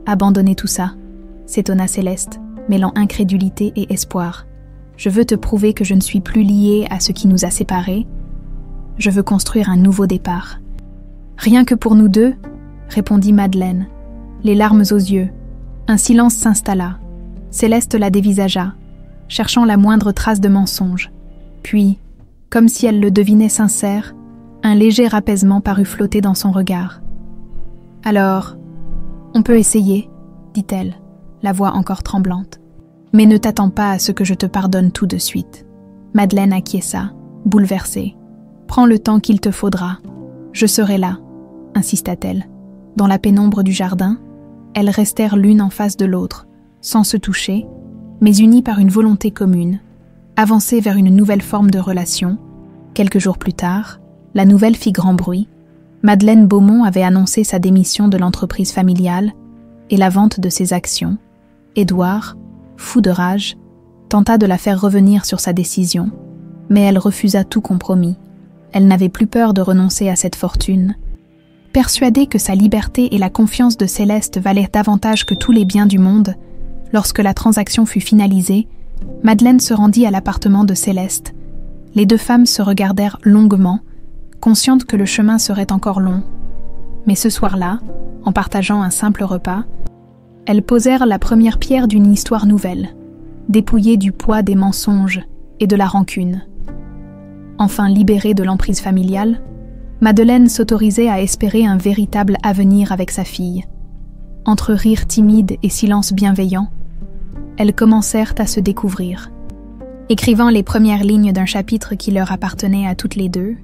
abandonner tout ça ?» s'étonna Céleste, mêlant incrédulité et espoir. « Je veux te prouver que je ne suis plus liée à ce qui nous a séparés. Je veux construire un nouveau départ. »« Rien que pour nous deux ?» répondit Madeleine, les larmes aux yeux. Un silence s'installa. Céleste la dévisagea, cherchant la moindre trace de mensonge. Puis, comme si elle le devinait sincère, un léger apaisement parut flotter dans son regard. « Alors, on peut essayer, » dit-elle, la voix encore tremblante. « Mais ne t'attends pas à ce que je te pardonne tout de suite. » Madeleine acquiesça, bouleversée. « Prends le temps qu'il te faudra. Je serai là, » insista-t-elle. Dans la pénombre du jardin, elles restèrent l'une en face de l'autre, sans se toucher, mais unies par une volonté commune, avancer vers une nouvelle forme de relation. Quelques jours plus tard, la nouvelle fit grand bruit. Madeleine Beaumont avait annoncé sa démission de l'entreprise familiale et la vente de ses actions. Édouard, fou de rage, tenta de la faire revenir sur sa décision, mais elle refusa tout compromis. Elle n'avait plus peur de renoncer à cette fortune. Persuadée que sa liberté et la confiance de Céleste valaient davantage que tous les biens du monde, lorsque la transaction fut finalisée, Madeleine se rendit à l'appartement de Céleste. Les deux femmes se regardèrent longuement, conscientes que le chemin serait encore long. Mais ce soir-là, en partageant un simple repas, elles posèrent la première pierre d'une histoire nouvelle, dépouillée du poids des mensonges et de la rancune. Enfin libérée de l'emprise familiale, Madeleine s'autorisait à espérer un véritable avenir avec sa fille. Entre rires timides et silence bienveillant, elles commencèrent à se découvrir. Écrivant les premières lignes d'un chapitre qui leur appartenait à toutes les deux,